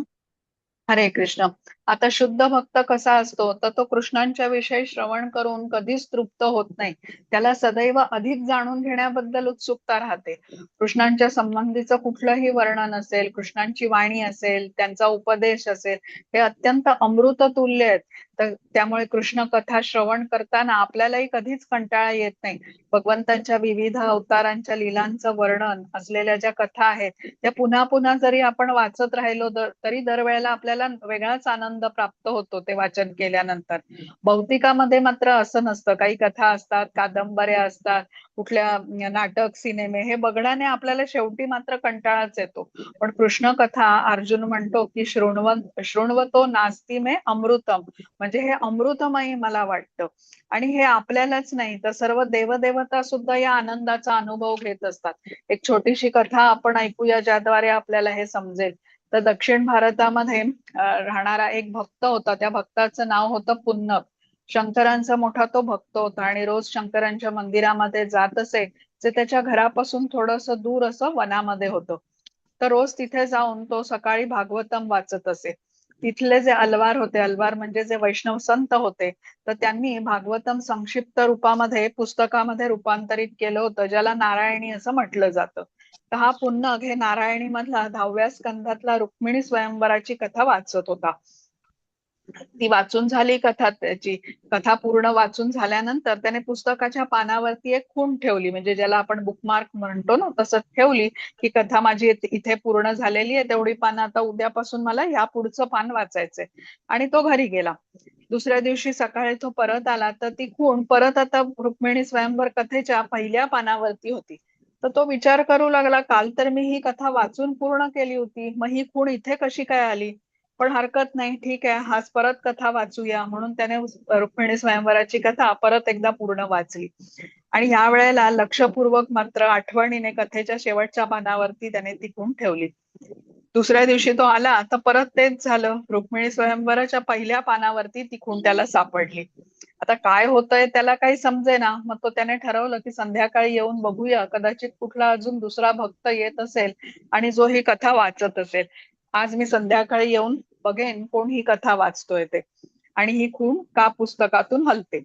हरे कृष्ण. आता शुद्ध भक्त कसा असतो तर तो कृष्णांच्या विषयी श्रवण करून कधीच तृप्त होत नाही. त्याला सदैव अधिक जाणून घेण्याबद्दल उत्सुकता राहते. कृष्णांच्या संबंधीचं कुठलंही वर्णन असेल, कृष्णांची वाणी असेल, त्यांचा उपदेश असेल, हे अत्यंत अमृत तुल्य आहेत. तर त्यामुळे कृष्ण कथा श्रवण करताना आपल्यालाही कधीच कंटाळा येत नाही. भगवंतांच्या विविध अवतारांच्या लीलांचं वर्णन असलेल्या ज्या कथा आहेत त्या पुन्हा पुन्हा जरी आपण वाचत राहिलो तरी दरवेळेला आपल्याला वेगळाच आनंद प्राप्त होतो ते वाचन केल्यानंतर. भौतिकामध्ये मात्र असं नसतं. काही कथा असतात, कादंबऱ्या असतात, कुठल्या नाटक, सिनेमे हे बघण्याने आपल्याला शेवटी मात्र कंटाळाच येतो. पण कृष्ण कथा अर्जुन म्हणतो की शृण्वतो नास्ति मे अमृतम, म्हणजे हे अमृतमय मला वाटतं. आणि हे आपल्यालाच नाही तर सर्व देवदेवता सुद्धा या आनंदाचा अनुभव घेत असतात. एक छोटीशी कथा आपण ऐकूया ज्याद्वारे आपल्याला हे समजेल. तर दक्षिण भारतामध्ये राहणारा एक भक्त होता. त्या भक्ताचं नाव होतं पुन्नव. शंकरांचा मोठा तो भक्त होता आणि रोज शंकरांच्या मंदिरामध्ये जात असे, जे त्याच्या घरापासून थोडस दूर असं वनामध्ये होतं. तर रोज तिथे जाऊन तो सकाळी भागवतम वाचत असे. तिथले जे अलवार होते, अलवार म्हणजे जे वैष्णव संत होते, तर त्यांनी भागवतम संक्षिप्त रूपामध्ये पुस्तकामध्ये रूपांतरित केलं होतं, ज्याला नारायणी असं म्हटलं जातं. तर हा पुन्नग हे नारायणी मधला 10व्या स्कंधातला रुक्मिणी स्वयंवराची कथा वाचत होता. ती वाचून झाली कथा, त्याची कथा पूर्ण वाचून झाल्यानंतर त्याने पुस्तकाच्या पानावरती एक खूण ठेवली, म्हणजे ज्याला आपण बुकमार्क म्हणतो ना, तसं ठेवली की कथा माझी इथे पूर्ण झालेली आहे, तेवढी पानं आता उद्यापासून मला या पुढचं पान वाचायचंय. आणि तो घरी गेला. दुसऱ्या दिवशी सकाळी तो परत आला तर ती खूण परत आता रुक्मिणी स्वयंवर कथेच्या पहिल्या पानावरती होती. तर तो विचार करू लागला, काल तर मी ही कथा वाचून पूर्ण केली होती, मग ही खूण इथे कशी काय आली? पण हरकत नाही, ठीक आहे, आज परत कथा वाचूया, म्हणून त्याने रुक्मिणी स्वयंवराची कथा परत एकदा पूर्ण वाचली. आणि ह्या वेळेला लक्षपूर्वक मात्र आठवणीने कथेच्या शेवटच्या पानावरती त्याने ती खूण ठेवली. दुसऱ्या दिवशी तो आला तर परत तेच झालं. रुक्मिणी स्वयंवराच्या पहिल्या पानावरती ती खूण त्याला सापडली. आता काय होतंय त्याला काही समजेना. मग तो त्याने ठरवलं की संध्याकाळी येऊन बघूया, कदाचित कुठला अजून दुसरा भक्त येत असेल आणि जो ही कथा वाचत असेल. आज मी संध्याकाळी येऊन बघेन कोण ही कथा वाचतोय ते, आणि ही खूण का पुस्तकातून हलते.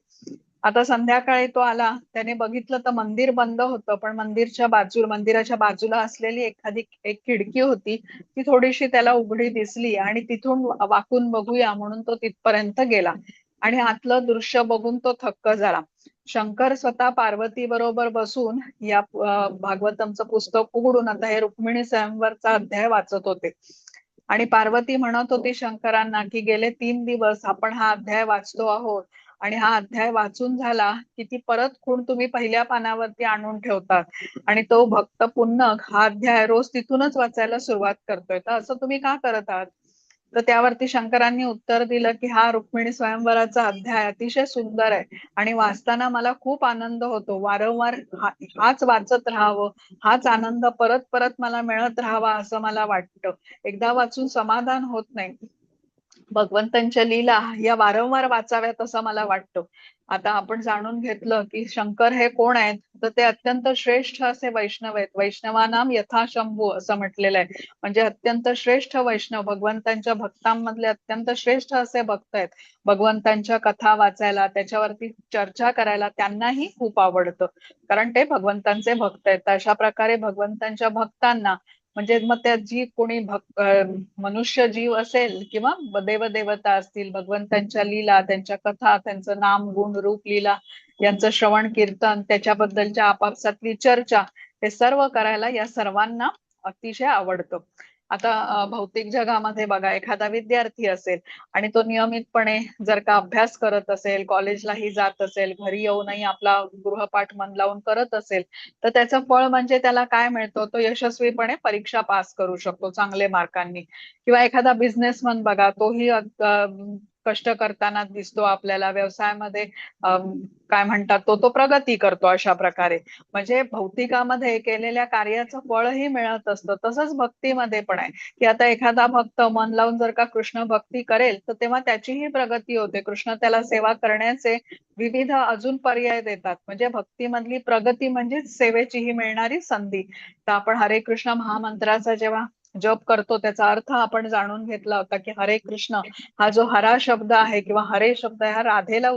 आता संध्याकाळी तो आला, त्याने बघितलं तर मंदिर बंद होतं, पण मंदिराच्या बाजूला असलेली एखादी एक खिडकी होती, ती थोडीशी त्याला उघडी दिसली आणि तिथून वाकून बघूया म्हणून तो तिथपर्यंत गेला. आणि आतलं दृश्य बघून तो थक्क झाला. शंकर स्वतः पार्वती बरोबर बसून या भागवतमचं पुस्तक उघडून आता हे रुक्मिणी स्वयंवरचा अध्याय वाचत होते. आणि पार्वती म्हणत होती शंकरांना की गेले 3 दिवस आपण हा अध्याय वाचतो आहोत, आणि हा अध्याय वाचून झाला की ती परत खूण तुम्ही पहिल्या पानावरती आणून ठेवतात, आणि तो भक्त पुन्नग हा अध्याय रोज तिथूनच वाचायला सुरुवात करतोय, तर असं तुम्ही का करत आहात? तर त्यावरती शंकरांनी उत्तर दिलं की हा रुक्मिणी स्वयंवराचा अध्याय अतिशय सुंदर आहे आणि वाचताना मला खूप आनंद होतो. वारंवार हाच वाचत राहावं, हाच आनंद परत परत मला मिळत राहावा असं मला वाटतं. एकदा वाचून समाधान होत नाही. भगवंतांच्या लीला या वारंवार वाचाव्यात असं मला वाटतं. आता आपण जाणून घेतलं की शंकर हे कोण आहेत, तर ते अत्यंत श्रेष्ठ असे वैष्णव आहेत. वैष्णवानाम यथा शंभू असं म्हटलेलं आहे. म्हणजे अत्यंत श्रेष्ठ वैष्णव, भगवंतांच्या भक्तांमधले अत्यंत श्रेष्ठ असे भक्त आहेत. भगवंतांच्या कथा वाचायला, त्याच्यावरती चर्चा करायला त्यांनाही खूप आवडतं, कारण ते भगवंतांचे भक्त आहेत. तर अशा प्रकारे भगवंतांच्या भक्तांना, म्हणजे मग त्या जी कोणी मनुष्य जीव असेल किंवा देवदेवता असतील, भगवंतांच्या लीला, त्यांच्या कथा, त्यांचं नाम गुण रूप लीला यांचं श्रवण कीर्तन, त्याच्याबद्दलच्या आपापसातली चर्चा, हे सर्व करायला या सर्वांना अतिशय आवडतं. आता भौतिक जगामध्ये बघा, एखादा विद्यार्थी असेल आणि तो नियमितपणे जर का अभ्यास करत असेल, कॉलेजलाही जात असेल, घरी येऊनही आपला गृहपाठ मन लावून करत असेल, तर त्याचं फळ म्हणजे त्याला काय मिळतं, तो यशस्वीपणे परीक्षा पास करू शकतो चांगले मार्कांनी. किंवा एखादा बिझनेसमन बघा, तोही कष्ट करताना दिसतो आपल्याला व्यवसायामध्ये. काय म्हणतात, तो तो प्रगती करतो अशा प्रकारे. म्हणजे भौतिकामध्ये केलेल्या कार्याचं फळही मिळत असतं. तसंच भक्तीमध्ये पण आहे की आता एखादा भक्त मन लावून जर का कृष्ण भक्ती करेल, तर तेव्हा त्याचीही प्रगती होते. कृष्ण त्याला सेवा करण्याचे विविध अजून पर्याय देतात. म्हणजे भक्तीमधली प्रगती म्हणजे सेवेचीही मिळणारी संधी. तर आपण हरे कृष्ण महामंत्राचा जेव्हा जप करतो, त्याचा अर्थ आपण जाणून घेतला होता की हरे कृष्ण हा जो हरा शब्द आहे किंवा हरे शब्द हा राधेला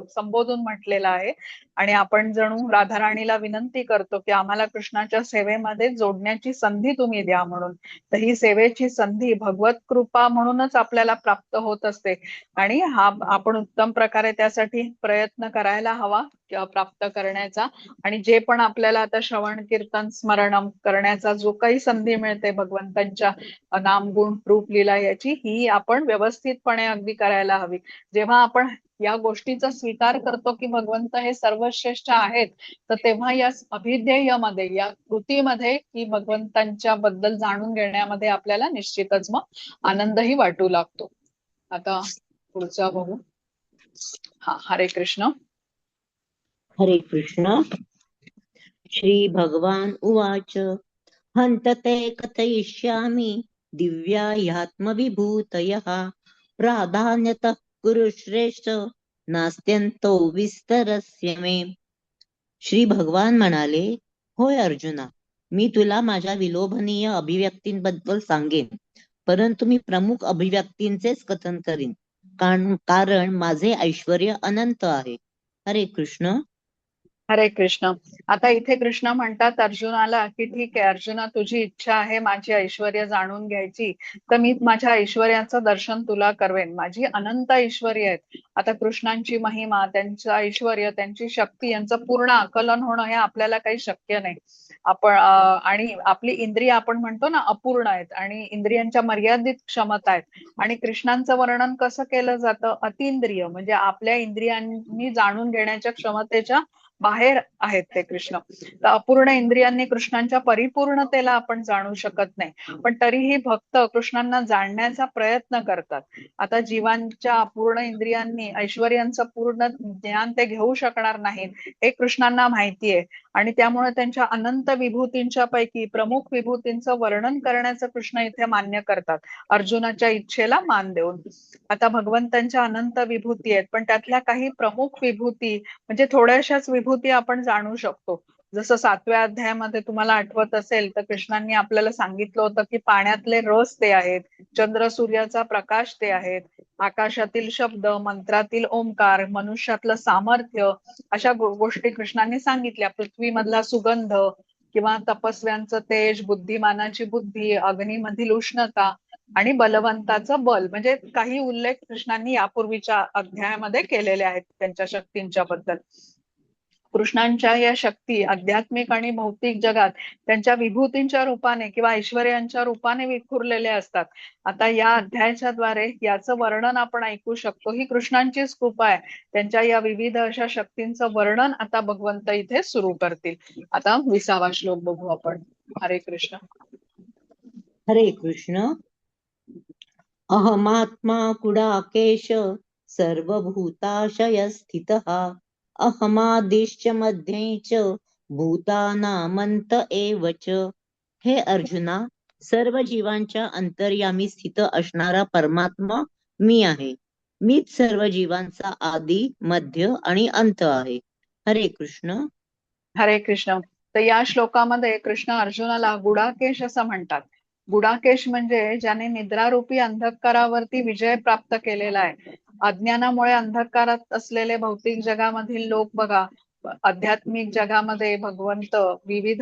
संबोधून म्हटलेला आहे. आणि आपण जणू राधाराणीला विनंती करतो की आम्हाला कृष्णाच्या सेवेमध्ये जोडण्याची संधी तुम्ही द्या म्हणून. तर ही सेवेची संधी भगवत कृपा म्हणूनच आपल्याला प्राप्त होत असते. आणि हा आपण उत्तम प्रकारे त्यासाठी प्रयत्न करायला हवा प्राप्त करण्याचा. आणि जे पण आपल्याला आता श्रवण कीर्तन स्मरणम करण्याचा जो काही संधी मिळते भगवंतांच्या नाम गुण रूप लीला याची, ही आपण व्यवस्थितपणे अगदी करायला हवी. जेव्हा आपण या गोष्टीचा स्वीकार करतो की भगवंत हे सर्वश्रेष्ठ आहेत, तर तेव्हा या अभिध्येयमध्ये, या कृतीमध्ये की भगवंतांच्या बद्दल जाणून घेण्यामध्ये आपल्याला निश्चितच मग आनंदही वाटू लागतो. आता पुढचा बघू. हा, हरे कृष्ण. हरे कृष्ण. श्री भगवान उवाच हन्त ते कथयिष्यामि दिव्या ह्यात्मविभूतयः प्राधान्यतः कुरु श्रेष्ठ नास्त्यन्तो विस्तरस्य मे. श्री भगवान म्हणाले, होय अर्जुना, मी तुला माझ्या विलोभनीय अभिव्यक्तींबद्दल सांगेन, परंतु मी प्रमुख अभिव्यक्तींचेच कथन करीन, कारण माझे ऐश्वर्य अनंत आहे. हरे कृष्ण. हरे कृष्ण. आता इथे कृष्ण म्हणतात अर्जुनाला की ठीक आहे अर्जुना, तुझी इच्छा आहे माझी ऐश्वर्य जाणून घ्यायची, तर मी माझ्या ऐश्वर्याचं दर्शन तुला करवेन. माझी अनंत ऐश्वर्य आहेत. आता कृष्णांची महिमा, त्यांचं ऐश्वर्य, त्यांची शक्ती यांचं पूर्ण आकलन होणं हे आपल्याला काही शक्य नाही. आपण आणि आपली इंद्रिय आपण म्हणतो ना अपूर्ण आहेत आणि इंद्रियांच्या मर्यादित क्षमता आहेत. आणि कृष्णांचं वर्णन कसं केलं जातं, अतिंद्रिय, म्हणजे आपल्या इंद्रियांनी जाणून घेण्याच्या क्षमतेच्या बाहेर आहेत ते कृष्ण. तर अपूर्ण इंद्रियांनी कृष्णांच्या परिपूर्णतेला आपण जाणू शकत नाही, पण तरीही भक्त कृष्णांना जाणण्याचा प्रयत्न करतात. आता जीवांच्या अपूर्ण इंद्रियांनी ऐश्वर्यांचं पूर्ण ज्ञान ते घेऊ शकणार नाहीत, हे कृष्णांना माहिती आहे. आणि त्यामुळे त्यांच्या अनंत विभूतींच्या पैकी प्रमुख विभूतींचं वर्णन करण्याचं कृष्ण इथे मान्य करतात, अर्जुनाच्या इच्छेला मान देऊन. आता भगवंतांच्या अनंत विभूती आहेत, पण त्यातल्या काही प्रमुख विभूती म्हणजे थोड्याशाच विभूती आपण जाणू शकतो. जसं 7व्या अध्यायामध्ये तुम्हाला आठवत असेल तर कृष्णांनी आपल्याला सांगितलं होतं की पाण्यातले रस ते आहेत, चंद्र सूर्याचा प्रकाश ते आहेत, आकाशातील शब्द, मंत्रातील ओंकार, मनुष्यातलं सामर्थ्य, अशा गोष्टी कृष्णांनी सांगितल्या. पृथ्वीमधला सुगंध किंवा तपस्व्यांचं तेज, बुद्धिमानाची बुद्धी, अग्नीमधील उष्णता आणि बलवंताचं बल, म्हणजे काही उल्लेख कृष्णांनी यापूर्वीच्या अध्यायामध्ये केलेले आहेत त्यांच्या शक्तींच्या बद्दल. कृष्णांच्या या शक्ती आध्यात्मिक आणि भौतिक जगात त्यांच्या विभूतींच्या रूपाने किंवा ऐश्वर्यांच्या रूपाने विखुरलेल्या असतात. आता या अध्यायाच्या द्वारे याचं वर्णन आपण ऐकू शकतो. ही कृष्णांचीच कृपा आहे. त्यांच्या या विविध अशा शक्तींचं वर्णन आता भगवंत इथे सुरू करतील. आता 20वा श्लोक बघू आपण. हरे कृष्ण. हरे कृष्ण. अहमात्मा गुडाकेश सर्वभूताशय स्थितः अहमादिश्च मध्ये च भूतानामंत एव च. हे अर्जुना, सर्व जीवांच्या अंतर्यामी स्थित असणारा परमात्मा मी आहे. मीच सर्व जीवांचा आदी, मध्य आणि अंत आहे. हरे कृष्ण. हरे कृष्ण. तर या श्लोकामध्ये कृष्ण अर्जुनाला गुडाकेश असं म्हणतात. गुडाकेश म्हणजे ज्याने निद्रारूपी अंधकारावरती विजय प्राप्त केलेला आहे. अज्ञानामुळे अंधकारात असलेले भौतिक जगामधील लोक बघा, आध्यात्मिक जगामध्ये भगवंत विविध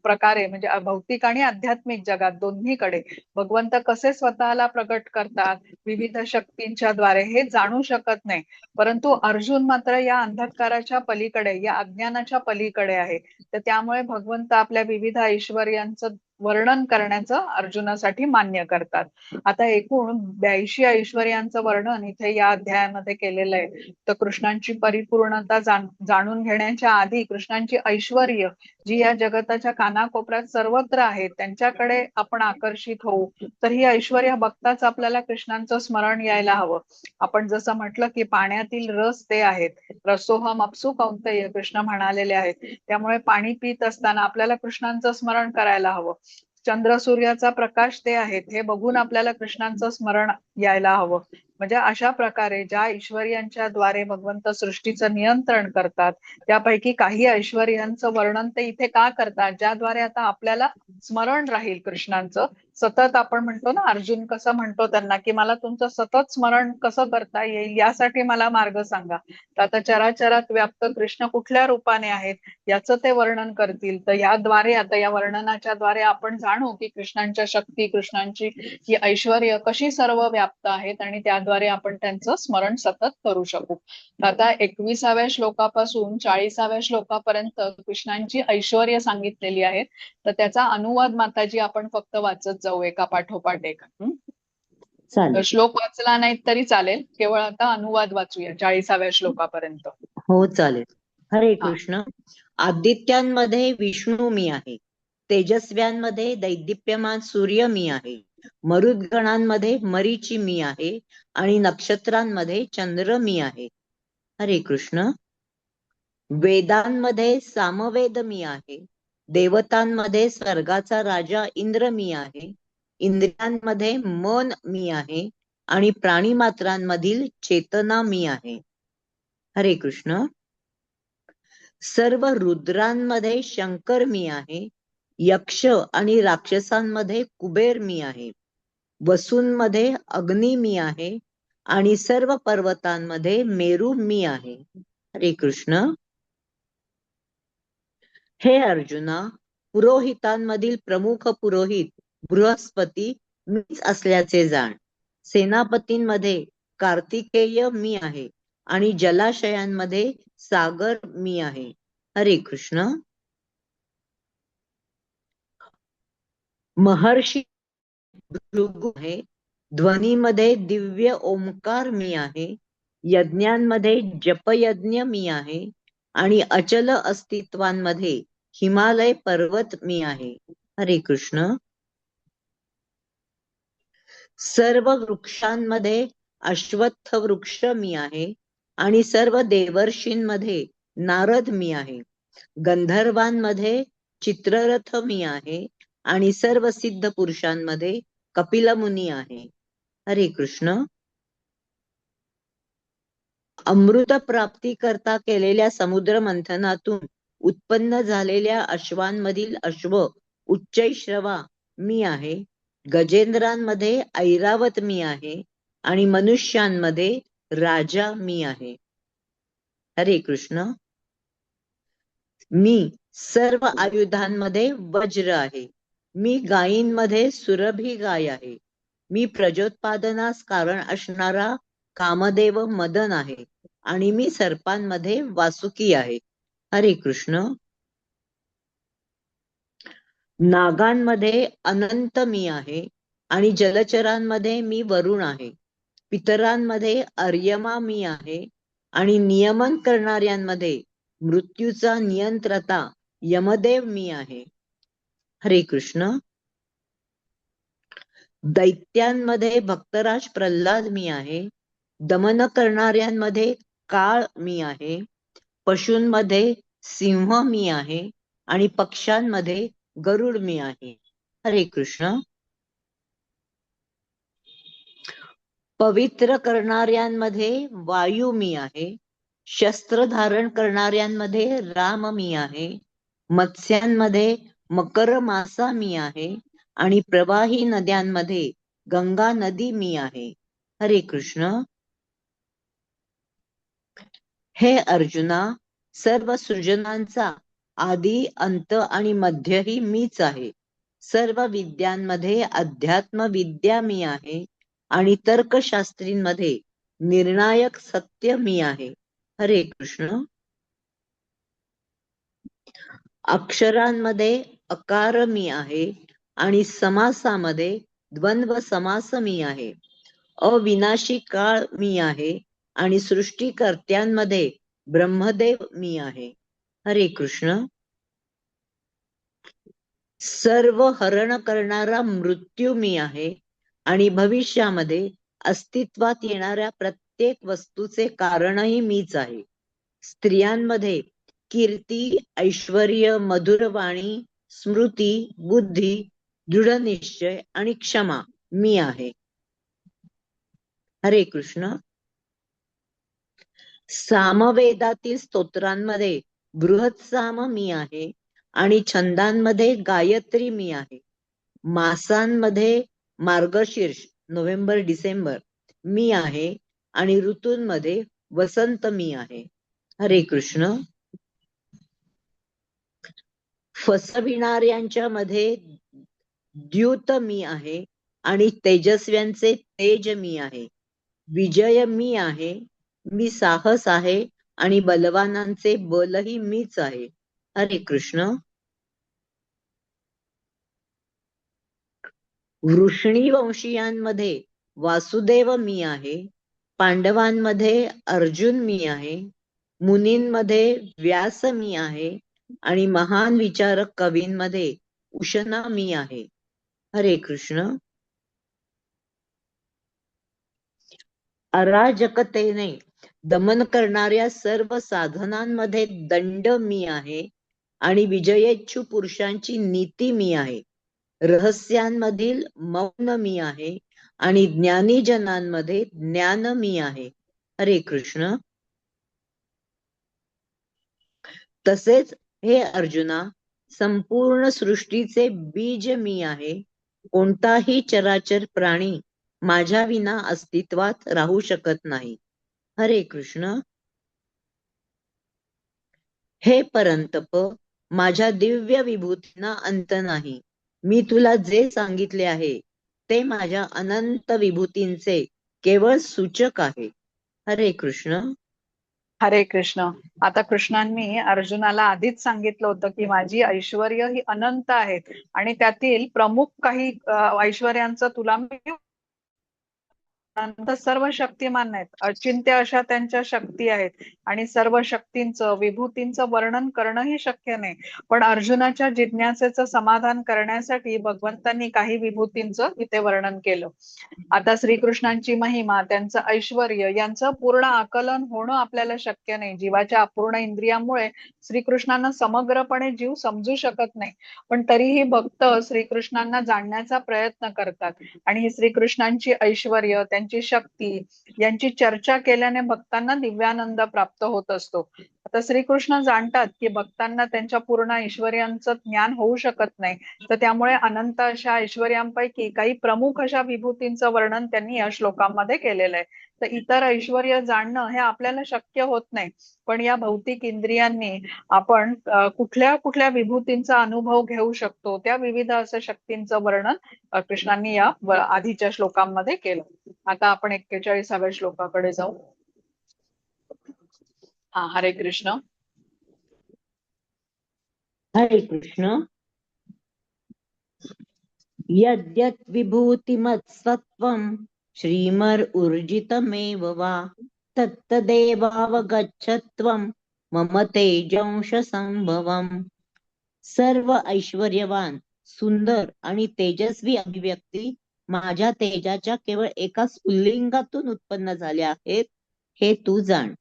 प्रकारे म्हणजे भौतिक आणि आध्यात्मिक जगात दोन्हीकडे भगवंत कसे स्वतःला प्रकट करतात विविध शक्तींच्या द्वारे हे जाणू शकत नाही. परंतु अर्जुन मात्र या अंधकाराच्या पलीकडे, या अज्ञानाच्या पलीकडे आहे. तर त्यामुळे भगवंत आपल्या विविध ऐश्वर्यांचं वर्णन करण्याचं अर्जुनासाठी मान्य करतात. आता एकूण 82 ऐश्वर्यांचं वर्णन इथे या अध्यायामध्ये केलेलं आहे. तर कृष्णांची परिपूर्णता जाणून घेण्याच्या आधी कृष्णांची ऐश्वर्य जी या जगताच्या कानाकोपऱ्यात सर्वत्र आहेत त्यांच्याकडे आपण आकर्षित होऊ. तर ही ऐश्वर्य बघताच आपल्याला कृष्णांचं स्मरण यायला हवं. आपण जसं म्हटलं की पाण्यातील रस ते आहेत. रसोहम अपसु कौंतेय कृष्ण म्हणालेले आहेत. त्यामुळे पाणी पित असताना आपल्याला कृष्णांचं स्मरण करायला हवं. चंद्र सूर्याचा प्रकाश ते आहेत हे बघून आपल्याला कृष्णांचं स्मरण यायला हवं. म्हणजे अशा प्रकारे ज्या ऐश्वर्यांच्या द्वारे भगवंत सृष्टीचं नियंत्रण करतात त्यापैकी काही ऐश्वर्यांचं वर्णन ते इथे का करतात, ज्याद्वारे आता आपल्याला स्मरण राहील कृष्णांचं. सतत आपण म्हणतो ना, अर्जुन कसं म्हणतो त्यांना की मला तुमचं सतत स्मरण कसं करता येईल यासाठी मला मार्ग सांगा. तर आता चराचरात व्याप्त कृष्ण कुठल्या रूपाने आहेत याचं ते वर्णन करतील. तर याद्वारे आता या वर्णनाच्या द्वारे आपण जाणू की कृष्णांच्या शक्ती, कृष्णांची ही ऐश्वर्य कशी सर्व व्याप्त आहेत आणि त्याद्वारे आपण त्यांचं स्मरण सतत करू शकू. आता 21व्या श्लोकापासून 40व्या श्लोकापर्यंत कृष्णांची ऐश्वर्य सांगितलेली आहेत. तर त्याचा अनुवाद माताजी आपण फक्त वाचत जाऊ एका पाठोपाठ एक. तर चालेल. श्लोक वाचला नाही तरी चालेल, केवळ आता अनुवाद वाचूया 40व्या श्लोकापर्यंत. हो चालेल. हरे हा. कृष्ण. आदित्यांमध्ये विष्णू मी आहे. तेजस्व्यांमध्ये दैदिप्यमान सूर्य मी आहे. मरुद्गणांमध्ये मरीची मी आहे आणि नक्षत्रांमध्ये चंद्र मी आहे. हरे कृष्ण. वेदांमध्ये सामवेद मी आहे. देवतांमध्ये स्वर्गाचा राजा इंद्र मी आहे. इंद्रियांमध्ये मन मी आहे आणि प्राणीमात्रांमधील चेतना मी आहे. हरे कृष्ण. सर्व रुद्रांमध्ये शंकर मी आहे. यक्ष आणि राक्षसांमध्ये कुबेर मी आहे. वसूंमध्ये अग्नी मी आहे आणि सर्व पर्वतांमध्ये मेरू मी आहे. हरे कृष्ण. हे अर्जुना, पुरोहितांमधील प्रमुख पुरोहित बृहस्पती मीच असल्याचे जाण. सेनापतींमध्ये कार्तिकेय मी आहे आणि जलाशयांमध्ये सागर मी आहे. हरे कृष्ण. महर्षी भृगु आहे. ध्वनीमध्ये दिव्य ओंकार मी आहे. यज्ञांमध्ये जपयज्ञ मी आहे आणि अचल अस्तित्वांमध्ये हिमालय पर्वत मी आहे. हरे कृष्ण. सर्व वृक्षांमध्ये अश्वत्थ वृक्ष मी आहे आणि सर्व देवर्षींमध्ये नारद मी आहे. गंधर्वांमध्ये चित्ररथ मी आहे आणि सर्व सिद्ध पुरुषांमध्ये कपिल मुनी आहे. हरे कृष्ण. अमृत प्राप्ती करता केलेल्या समुद्र मंथनातून उत्पन्न झालेल्या अश्वांमधील अश्व उच्चैश्रवा मी आहे. गजेंद्रांमध्ये ऐरावत मी आहे आणि मनुष्यांमध्ये राजा मी आहे. हरे कृष्ण. मी सर्व आयुधांमध्ये वज्र आहे. मी गायींमध्ये सुरभी गाय आहे. मी प्रजोत्पादनास कारण असणारा कामदेव मदन आहे आणि मी सर्पांमध्ये वासुकी आहे. हरे कृष्ण. नागांमध्ये अनंत मी आहे आणि जलचरांमध्ये मी वरुण आहे. पितरांमध्ये अर्यमा मी आहे आणि नियमन करणाऱ्यांमध्ये मृत्यूचा नियंत्रता यमदेव मी आहे. हरे कृष्ण. दैत्यांमध्ये भक्तराज प्रल्हाद मी आहे. दमन करणाऱ्यांमध्ये काळ मी आहे. पशूंमध्ये सिंह मी आहे आणि पक्ष्यांमध्ये गरुड मी आहे. हरे कृष्ण. पवित्र करणाऱ्यांमध्ये वायू मी आहे. शस्त्र धारण करणाऱ्यांमध्ये राम मी आहे. मत्स्यांमध्ये मकर मासा मी आहे आणि प्रवाही नद्यांमध्ये गंगा नदी मी आहे. हरे कृष्ण. हे अर्जुना, सर्व सृजनांचा आदी अंत आणि मध्यही मीच आहे. सर्व विद्यांमध्ये अध्यात्म विद्या मी आहे आणि तर्कशास्त्रींमध्ये निर्णायक सत्य मी आहे. हरे कृष्ण. अक्षरांमध्ये अकार मी आहे आणि समासामध्ये द्वंद्व समास मी आहे. अविनाशी काळ मी आहे आणि सृष्टीकर्त्यांमध्ये ब्रह्मदेव मी आहे. हरे कृष्ण. सर्व हरण करणारा मृत्यू मी आहे आणि भविष्यामध्ये अस्तित्वात येणाऱ्या प्रत्येक वस्तूचे कारणही मीच आहे. स्त्रियांमध्ये कीर्ती, ऐश्वर्य, मधुरवाणी, स्मृती, बुद्धी, दृढनिश्चय आणि क्षमा मी आहे. हरे कृष्ण. सामवेदातील स्तोत्रांमध्ये बृहत्साम मी आहे आणि छंदांमध्ये गायत्री मी आहे. मासांमध्ये मार्गशीर्ष, नोव्हेंबर डिसेंबर मी आहे आणि ऋतूंमध्ये वसंत मी आहे. हरे कृष्ण. फसविणाऱ्यांच्या मध्ये द्यूत मी आहे आणि तेजस्व्यांचे तेज मी आहे. विजय मी आहे. मी साहस आहे आणि बलवानांचे बलही मीच आहे. हरे कृष्ण. वृष्णी वंशीयांमध्ये वासुदेव मी आहे. पांडवांमध्ये अर्जुन मी आहे. मुनींमध्ये व्यास मी आहे आणि महान विचारक कवींमध्ये उशना मी आहे. हरे कृष्ण. अराजकतेने दमन करणाऱ्या सर्व साधनांमध्ये दंड मी आहे आणि विजयेच्छू पुरुषांची नीती मी आहे. रहस्यांमधील मौन मी आहे आणि ज्ञानीजनांमध्ये ज्ञान मी आहे. हरे कृष्ण. तसेच हे अर्जुना, संपूर्ण सृष्टीचे बीज मी आहे. कोणताही चराचर प्राणी माझ्या विना अस्तित्वात राहू शकत नाही. हरे कृष्ण. हे परंतप, माझ्या दिव्य विभूतींना अंत नाही. मी तुला जे सांगितले आहे ते माझ्या अनंत विभूतींचे केवळ सूचक आहे. हरे कृष्ण. हरे कृष्ण. आता कृष्णांनी अर्जुनाला आधीच सांगितलं होतं की माझी ऐश्वर्य ही अनंत आहेत आणि त्यातील प्रमुख काही ऐश्वर्यांचं तुला मी अनंत सर्व शक्तिमान आहेत. अचिंत्य अशा त्यांच्या शक्ती आहेत आणि सर्व शक्तींचं विभूतींचं वर्णन करणंही शक्य नाही. पण अर्जुनाच्या जिज्ञासेचं समाधान करण्यासाठी भगवंतांनी काही विभूतींचं इथे वर्णन केलं. आता श्रीकृष्णांची महिमा, त्यांचं ऐश्वर यांचं पूर्ण आकलन होणं आपल्याला शक्य नाही. जीवाच्या अपूर्ण इंद्रियामुळे श्रीकृष्णांना समग्रपणे जीव समजू शकत नाही. पण तरीही भक्त श्रीकृष्णांना जाणण्याचा प्रयत्न करतात आणि ही श्रीकृष्णांची ऐश्वर, त्यांची शक्ती यांची चर्चा केल्याने भक्तांना दिव्यानंद प्राप्त होत असतो. आता श्रीकृष्ण जाणतात की भक्तांना त्यांच्या पूर्ण ऐश्वर्यांचं ज्ञान होऊ शकत नाही, तर त्यामुळे अनंत अशा ऐश्वर्यांपैकी काही प्रमुख अशा विभूतींचं वर्णन त्यांनी या श्लोकांमध्ये केलेलं आहे. तर इतर ऐश्वर्य जाणणं हे आपल्याला शक्य होत नाही, पण या भौतिक इंद्रियांनी आपण कुठल्या कुठल्या विभूतींचा अनुभव घेऊ शकतो, त्या विविध असं शक्तींचं वर्णन कृष्णांनी या आधीच्या श्लोकांमध्ये केलं. आता आपण 41व्या श्लोकाकडे जाऊ. हा, हरे कृष्ण. हरे कृष्ण. यद्यत् विभूतिमत्सत्त्वं श्रीमर्ऊर्जितमेव वा तत्तदेवावगच्छत्वं मम तेजंश संभवम्. सर्व ऐश्वर्यवान, सुंदर आणि तेजस्वी अभिव्यक्ती माझ्या तेजाच्या केवळ एका स्फुल्लिंगातून उत्पन्न झाले आहेत, हे तू जाण.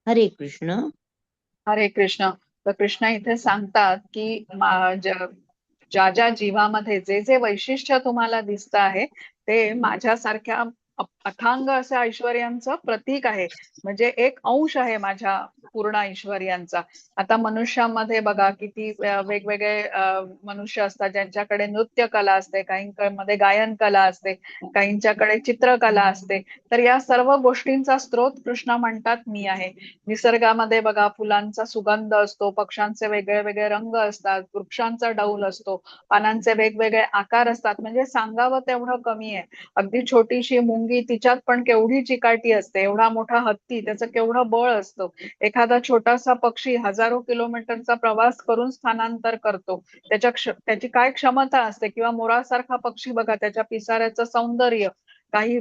हरे कृष्ण. हरे कृष्ण. तर कृष्ण इथे सांगतात की ज्या ज्या जीवामध्ये जे जे वैशिष्ट्य तुम्हाला दिसत आहे ते माझ्यासारख्या अथांग अशा ऐश्वर्यांचं प्रतीक आहे. म्हणजे एक अंश आहे माझ्या पूर्ण ऐश्वर्यांचा. आता मनुष्यामध्ये बघा किती वेगवेगळे मनुष्य असतात ज्यांच्याकडे नृत्य कला असते, काहींमध्ये गायन कला असते, काहींच्याकडे चित्रकला असते. तर या सर्व गोष्टींचा स्रोत कृष्ण म्हणतात मी आहे. निसर्गामध्ये बघा फुलांचा सुगंध असतो, पक्ष्यांचे वेगळे वेगळे रंग असतात, वृक्षांचा डौल असतो, पानांचे वेगवेगळे आकार असतात. म्हणजे सांगावं तेवढं कमी आहे. अगदी छोटीशी मुंगी तिच्यात पण केवढी चिकाटी असते, एवढा मोठा हत्ती त्याचं केवढं बळ असतं, एखादा छोटासा पक्षी हजारो किलोमीटरचा प्रवास करून स्थानांतर करतो, त्याची काय क्षमता असते. किंवा मोरासारखा पक्षी बघा, त्याच्या पिसाऱ्याचं सौंदर्य, काही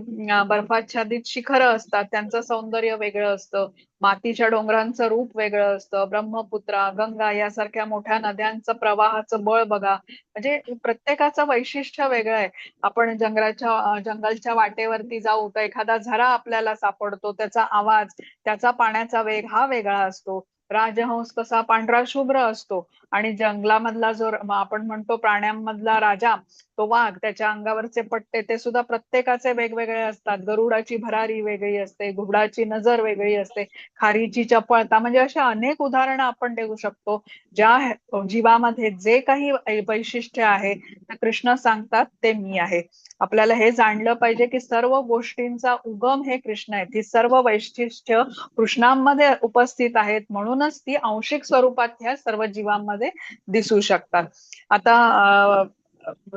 बर्फाच्छादित शिखरं असतात त्यांचं सौंदर्य वेगळं असतं, मातीच्या डोंगरांचं रूप वेगळं असतं, ब्रह्मपुत्रा, गंगा यासारख्या मोठ्या नद्यांचं प्रवाहाचं बळ बघा. म्हणजे प्रत्येकाचं वैशिष्ट्य वेगळं आहे. आपण जंगलच्या वाटेवरती जाऊ तर एखादा झरा आपल्याला सापडतो, त्याचा आवाज, त्याचा पाण्याचा वेग हा वेगळा असतो. राजहंस कसा पांढरा शुभ्र असतो, आणि जंगलामधला जो आपण म्हणतो प्राण्यांमधला राजा तो वाघ, त्याच्या अंगावरचे पट्टे ते सुद्धा प्रत्येकाचे वेगवेगळे असतात. गरुडाची भरारी वेगळी असते, घुबडाची नजर वेगळी असते, खारीची चपळता. म्हणजे अशा अनेक उदाहरणं आपण देऊ शकतो. ज्या जीवामध्ये जे काही वैशिष्ट्य आहे ते कृष्ण सांगतात ते मी आहे. आपल्याला हे जाणलं पाहिजे की सर्व गोष्टींचा उगम हे कृष्ण आहेत. ही सर्व वैशिष्ट्य कृष्णांमध्ये उपस्थित आहेत, म्हणूनच ती आंशिक स्वरूपात ह्या सर्व जीवांमध्ये दिसू शकतात. आता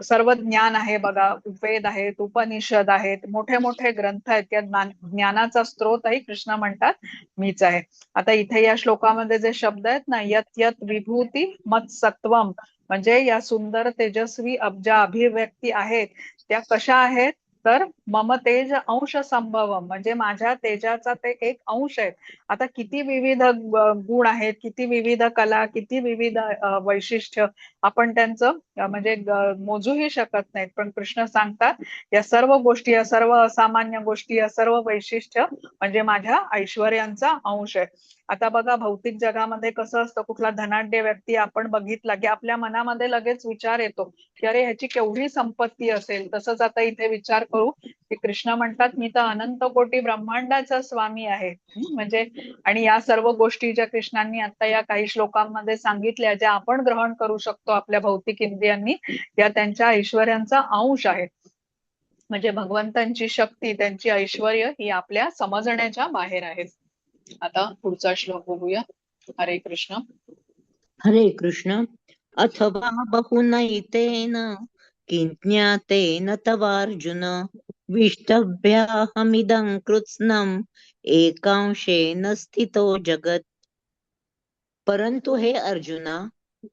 सर्व ज्ञान आहे बघा, वेद आहेत, उपनिषद आहेत, मोठे मोठे ग्रंथ आहेत, त्या ज्ञानाचा स्रोतही कृष्ण म्हणतात मीच आहे. आता इथे या श्लोकामध्ये जे शब्द आहेत ना, यत यत विभूती मत सत्वम, म्हणजे या सुंदर तेजस्वी अब्जा अभिव्यक्ती आहेत त्या कशा आहेत, तर मम तेज अंश संभवम, म्हणजे माझ्या तेजाचा ते एक अंश आहेत. आता किती विविध गुण आहेत, किती विविध कला, किती विविध वैशिष्ट्य, आपण त्यांचं म्हणजे मोजूही शकत नाहीत. पण कृष्ण सांगतात या सर्व गोष्टी, या सर्व असामान्य गोष्टी, या सर्व वैशिष्ट्य म्हणजे माझ्या ऐश्वर्यांचा अंश आहे. आता बघा भौतिक जगामध्ये कसं असतं, कुठला धनाढ्य व्यक्ती आपण बघितला की आपल्या मनामध्ये लगेच विचार येतो की अरे ह्याची केवढी संपत्ती असेल. तसंच आता इथे विचार करू की कृष्ण म्हणतात मी तर अनंत कोटी ब्रह्मांडाचा स्वामी आहे. म्हणजे आणि या सर्व गोष्टी ज्या कृष्णांनी आता या काही श्लोकांमध्ये सांगितल्या, ज्या आपण ग्रहण करू शकतो आपल्या भौतिक इंद्रियांनी, या त्यांच्या ऐश्वर्यांचा अंश आहे. म्हणजे भगवंतांची शक्ती, त्यांची ऐश्वर ही आपल्या समजण्याच्या बाहेर आहे. आता पुढचा श्लोक बघूया. हरे कृष्ण. हरे कृष्ण. अथवा बहुनैतेन किञ्ज्ञातेन तवार्जुन विष्टभ्याहमिदं कृत्स्नम् एकांशेन स्थितो जगत्. परंतु हे अर्जुना,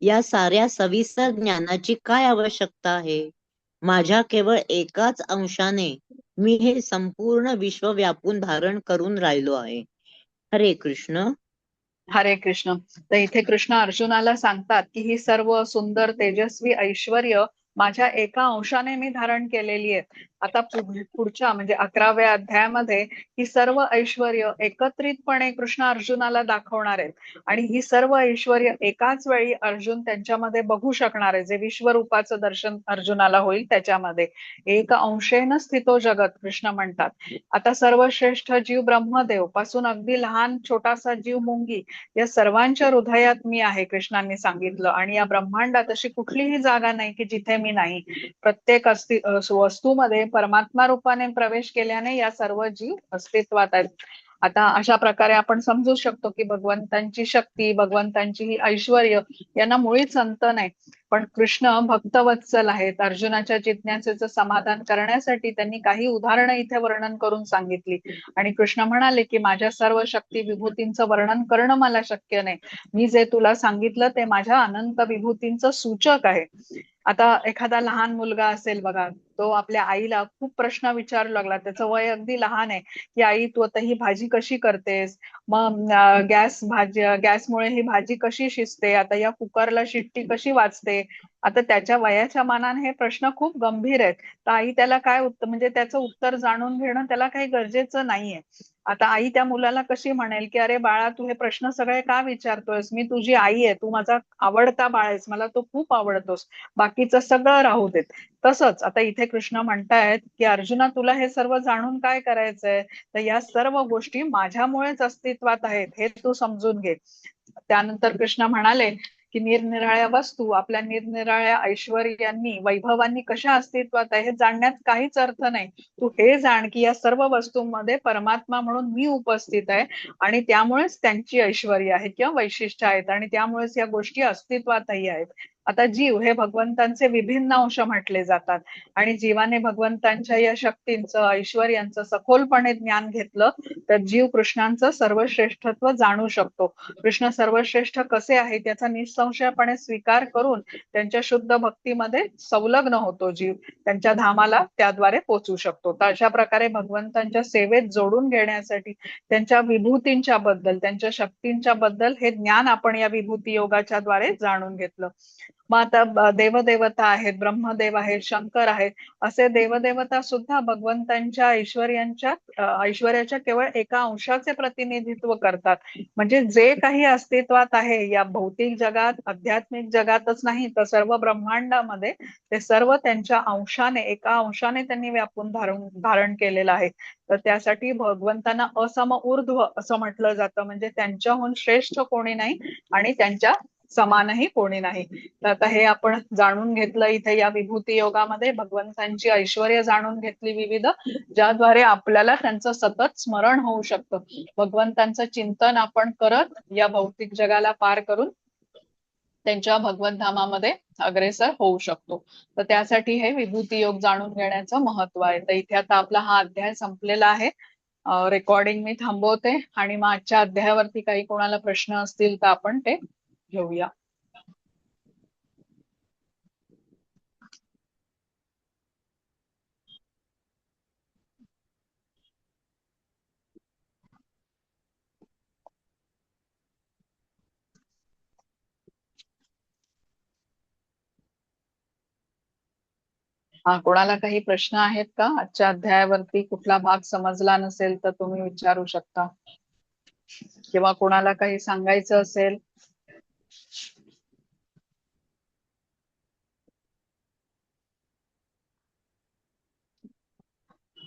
या साऱ्या सविस्तर ज्ञानाची काय आवश्यकता आहे? माझ्या केवळ एकाच अंशाने मी हे संपूर्ण विश्व व्यापून धारण करून राहिलो आहे. हरे कृष्ण. हरे कृष्ण. तर इथे कृष्ण अर्जुनाला सांगतात की ही सर्व सुंदर तेजस्वी ऐश्वर्य माझ्या एका अंशाने मी धारण केलेली आहे. आता पुढच्या म्हणजे 11व्या अध्यायामध्ये ही सर्व ऐश्वर्य एकत्रितपणे कृष्ण अर्जुनाला दाखवणार आहेत, आणि ही सर्व ऐश्वर्य एकाच वेळी अर्जुन त्यांच्यामध्ये बघू शकणार आहे. जे विश्वरूपाचं दर्शन अर्जुनाला होईल त्याच्यामध्ये एक अंशेन स्थितो जगत, कृष्ण म्हणतात. आता सर्वश्रेष्ठ जीव ब्रह्मदेव पासून अगदी लहान छोटासा जीव मुंगी, या सर्वांच्या हृदयात मी आहे कृष्णांनी सांगितलं. आणि या ब्रह्मांडात अशी कुठलीही जागा नाही की जिथे मी नाही. प्रत्येक वस्तूमध्ये परमात्मा रूपाने प्रवेश केल्याने या सर्व जीव अस्तित्वात आहेत. आता अशा प्रकारे आपण समजू शकतो की भगवंतांची शक्ती, भगवंतांची ही ऐश्वर्य यांना मुळीच अंत नाही. पण कृष्ण भक्तवत्सल आहेत. अर्जुनाच्या जिज्ञासेचं समाधान करण्यासाठी त्यांनी काही उदाहरणं इथे वर्णन करून सांगितली. आणि कृष्ण म्हणाले की माझ्या सर्व शक्ती विभूतींचं वर्णन करणं मला शक्य नाही. मी जे तुला सांगितलं ते माझ्या अनंत विभूतींचं सूचक आहे. आता एखादा लहान मुलगा असेल बघा, तो आपल्या आईला खूप प्रश्न विचारू लागला, त्याचं वय अगदी लहान आहे, की आई तू आता ही भाजी कशी करतेस, मग गॅसमुळे ही भाजी कशी शिजते, आता या कुकरला शिट्टी कशी वाजते, आता त्याच्या वयाच्या मानाने हे प्रश्न खूप गंभीर आहेत. तर आई त्याला काय उत्तर म्हणजे त्याचं उत्तर जाणून घेणं त्याला काही गरजेचं नाहीये. आता आई त्या मुलाला कशी म्हणेल, की "अरे बाळा, तू हे प्रश्न सगळे का विचारतोयस? मी तुझी आई आहे. तू माझा आवडता बाळ आहेस. मला तू खूप आवडतोस. बाकीचं सगळं राहू देत." तसंच आता इथे कृष्ण म्हणतायत, की "अर्जुना, तुला हे सर्व जाणून काय करायचंय? तर या सर्व गोष्टी माझ्यामुळेच अस्तित्वात आहेत, हे तू समजून घे." त्यानंतर कृष्ण म्हणाले, की निरनिराळ्या वस्तू आपल्या निरनिराळ्या ऐश्वर्यांनी, वैभवांनी कशा अस्तित्वात आहे हे जाणण्यात काहीच अर्थ नाही. तू हे जाण, की या सर्व वस्तूंमध्ये परमात्मा म्हणून मी उपस्थित आहे आणि त्यामुळेच त्यांची ऐश्वर्य आहे किंवा वैशिष्ट्य आहेत आणि त्यामुळेच या गोष्टी अस्तित्वातही आहेत. आता जीव हे भगवंतांचे विभिन्न अंश म्हटले जातात आणि जीवाने भगवंतांच्या या शक्तींचं, ऐश्वर्यांचं सखोलपणे ज्ञान घेतलं तर जीव कृष्णांचं सर्वश्रेष्ठत्व जाणू शकतो. कृष्ण सर्वश्रेष्ठ कसे आहेत याचा निसंशयपणे स्वीकार करून त्यांच्या शुद्ध भक्तीमध्ये संलग्न होतो जीव. त्यांच्या धामाला त्याद्वारे पोहोचू शकतो. तर अशा प्रकारे भगवंतांच्या सेवेत जोडून घेण्यासाठी त्यांच्या विभूतींच्या बद्दल, त्यांच्या शक्तींच्या बद्दल हे ज्ञान आपण या विभूती योगाच्या द्वारे जाणून घेतलं. मग आता देवदेवता आहेत, ब्रह्मदेव आहेत, शंकर आहेत, असे देवदेवता सुद्धा भगवंतांच्या ऐश्वर्याच्या केवळ एका अंशाचे प्रतिनिधित्व करतात. म्हणजे जे काही अस्तित्वात आहे या भौतिक जगात, आध्यात्मिक जगातच नाही तर सर्व ब्रह्मांडामध्ये, ते सर्व त्यांच्या अंशाने, एका अंशाने त्यांनी व्यापून धारण केलेलं आहे. तर त्यासाठी भगवंतांना असम ऊर्ध्व असं म्हटलं जातं. म्हणजे त्यांच्याहून श्रेष्ठ कोणी नाही आणि त्यांच्या समानही कोणी नाही. तर आता हे आपण जाणून घेतलं इथे या विभूती योगामध्ये, भगवंतांची ऐश्वर्य जाणून घेतली विविध, ज्याद्वारे आपल्याला त्यांचं सतत स्मरण होऊ शकतं. भगवंतांचं चिंतन आपण करत या भौतिक जगाला पार करून त्यांच्या भगवत धामामध्ये अग्रेसर होऊ शकतो. तर त्यासाठी हे विभूती योग जाणून घेण्याचं महत्व आहे. तर इथे आता आपला हा अध्याय संपलेला आहे. रेकॉर्डिंग मी थांबवते आणि मग आजच्या अध्यायावरती काही कोणाला प्रश्न असतील तर आपण ते घेऊया. हा, कोणाला काही प्रश्न आहेत का? आजच्या अध्यायावरती कुठला भाग समजला नसेल तर तुम्ही विचारू शकता किंवा कोणाला काही सांगायचं असेल.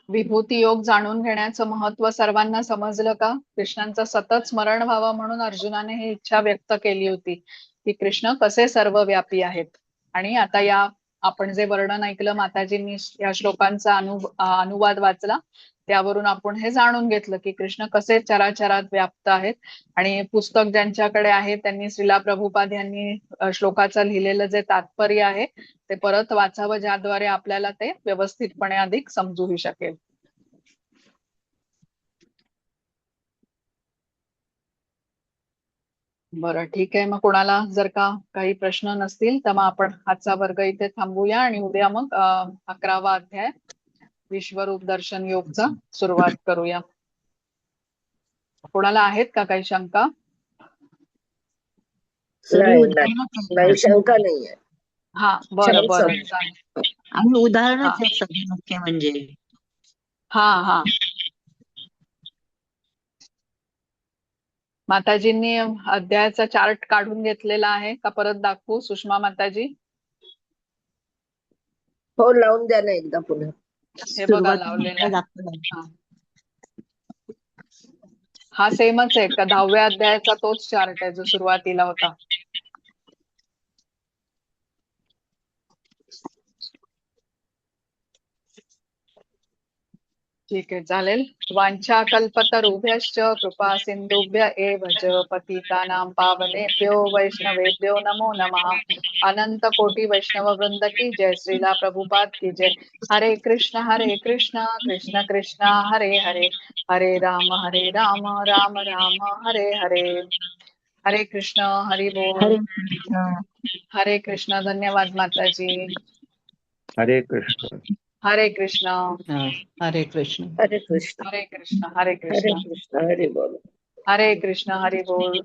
विभूती योग जाणून घेण्याचं महत्व सर्वांना समजलं का? कृष्णांचं सतत स्मरण व्हावं म्हणून अर्जुनाने ही इच्छा व्यक्त केली होती की कृष्ण कसे सर्वव्यापी आहेत. आणि आता या आपण जे वर्णन ऐकलं, माताजींनी या श्लोकांचा अनुवाद वाचला, त्यावरून आपण हे जाणून घेतलं की कृष्ण कसे चराचरात व्याप्त आहेत. आणि पुस्तक ज्यांच्याकडे आहे त्यांनी श्रीला प्रभुपाद यांनी श्लोकाचं लिहिलेलं जे तात्पर्य आहे ते परत वाचावं, ज्याद्वारे आपल्याला ते व्यवस्थितपणे अधिक समजूही शकेल. बरं, ठीक आहे. मग कोणाला जर का काही प्रश्न नसतील तर मग आपण आजचा वर्ग इथे थांबूया आणि उद्या मग 11वा अध्याय विश्वरूप दर्शन योगचा सुरुवात करूया. कोणाला आहेत का काही शंका? नाही, शंका नाहीये. हा, बरं बरं, चालेल. आणि उदाहरणच आहे सगळे मुख्य म्हणजे. हा हा, माताजींनी अध्यायाचा चार्ट काढून घेतलेला आहे का? परत दाखवू सुषमा माताजी? हो, लावून द्या ना एकदा पुन्हा. हे बघा लावलेला आहे. हा सेमच आहे का? 10व्या अध्यायाचा तोच चार्ट आहे जो सुरुवातीला होता. ठीक आहे, चालेल. वांछा कल्पतरुभ्यश्च कृपा सिंधुभ्य एव च पतितानां पावनेभ्यो वैष्णवेभ्यो नमो नमः. अनंत कोटि वैष्णव वृंद की जय. श्रीला प्रभुपाद की जय. हरे कृष्ण कृष्ण कृष्ण हरे हरे, हरे राम राम राम हरे हरे. हरे कृष्ण, हरि बोल. हरे कृष्ण. हरे कृष्ण. धन्यवाद माताजी. हरे कृष्ण. हरे कृष्ण. हरे कृष्ण. हरे कृष्ण. हरे कृष्ण. हरे हरे कृष्ण. कृष्ण. हरे बोल. हरे कृष्ण. हरि बोल.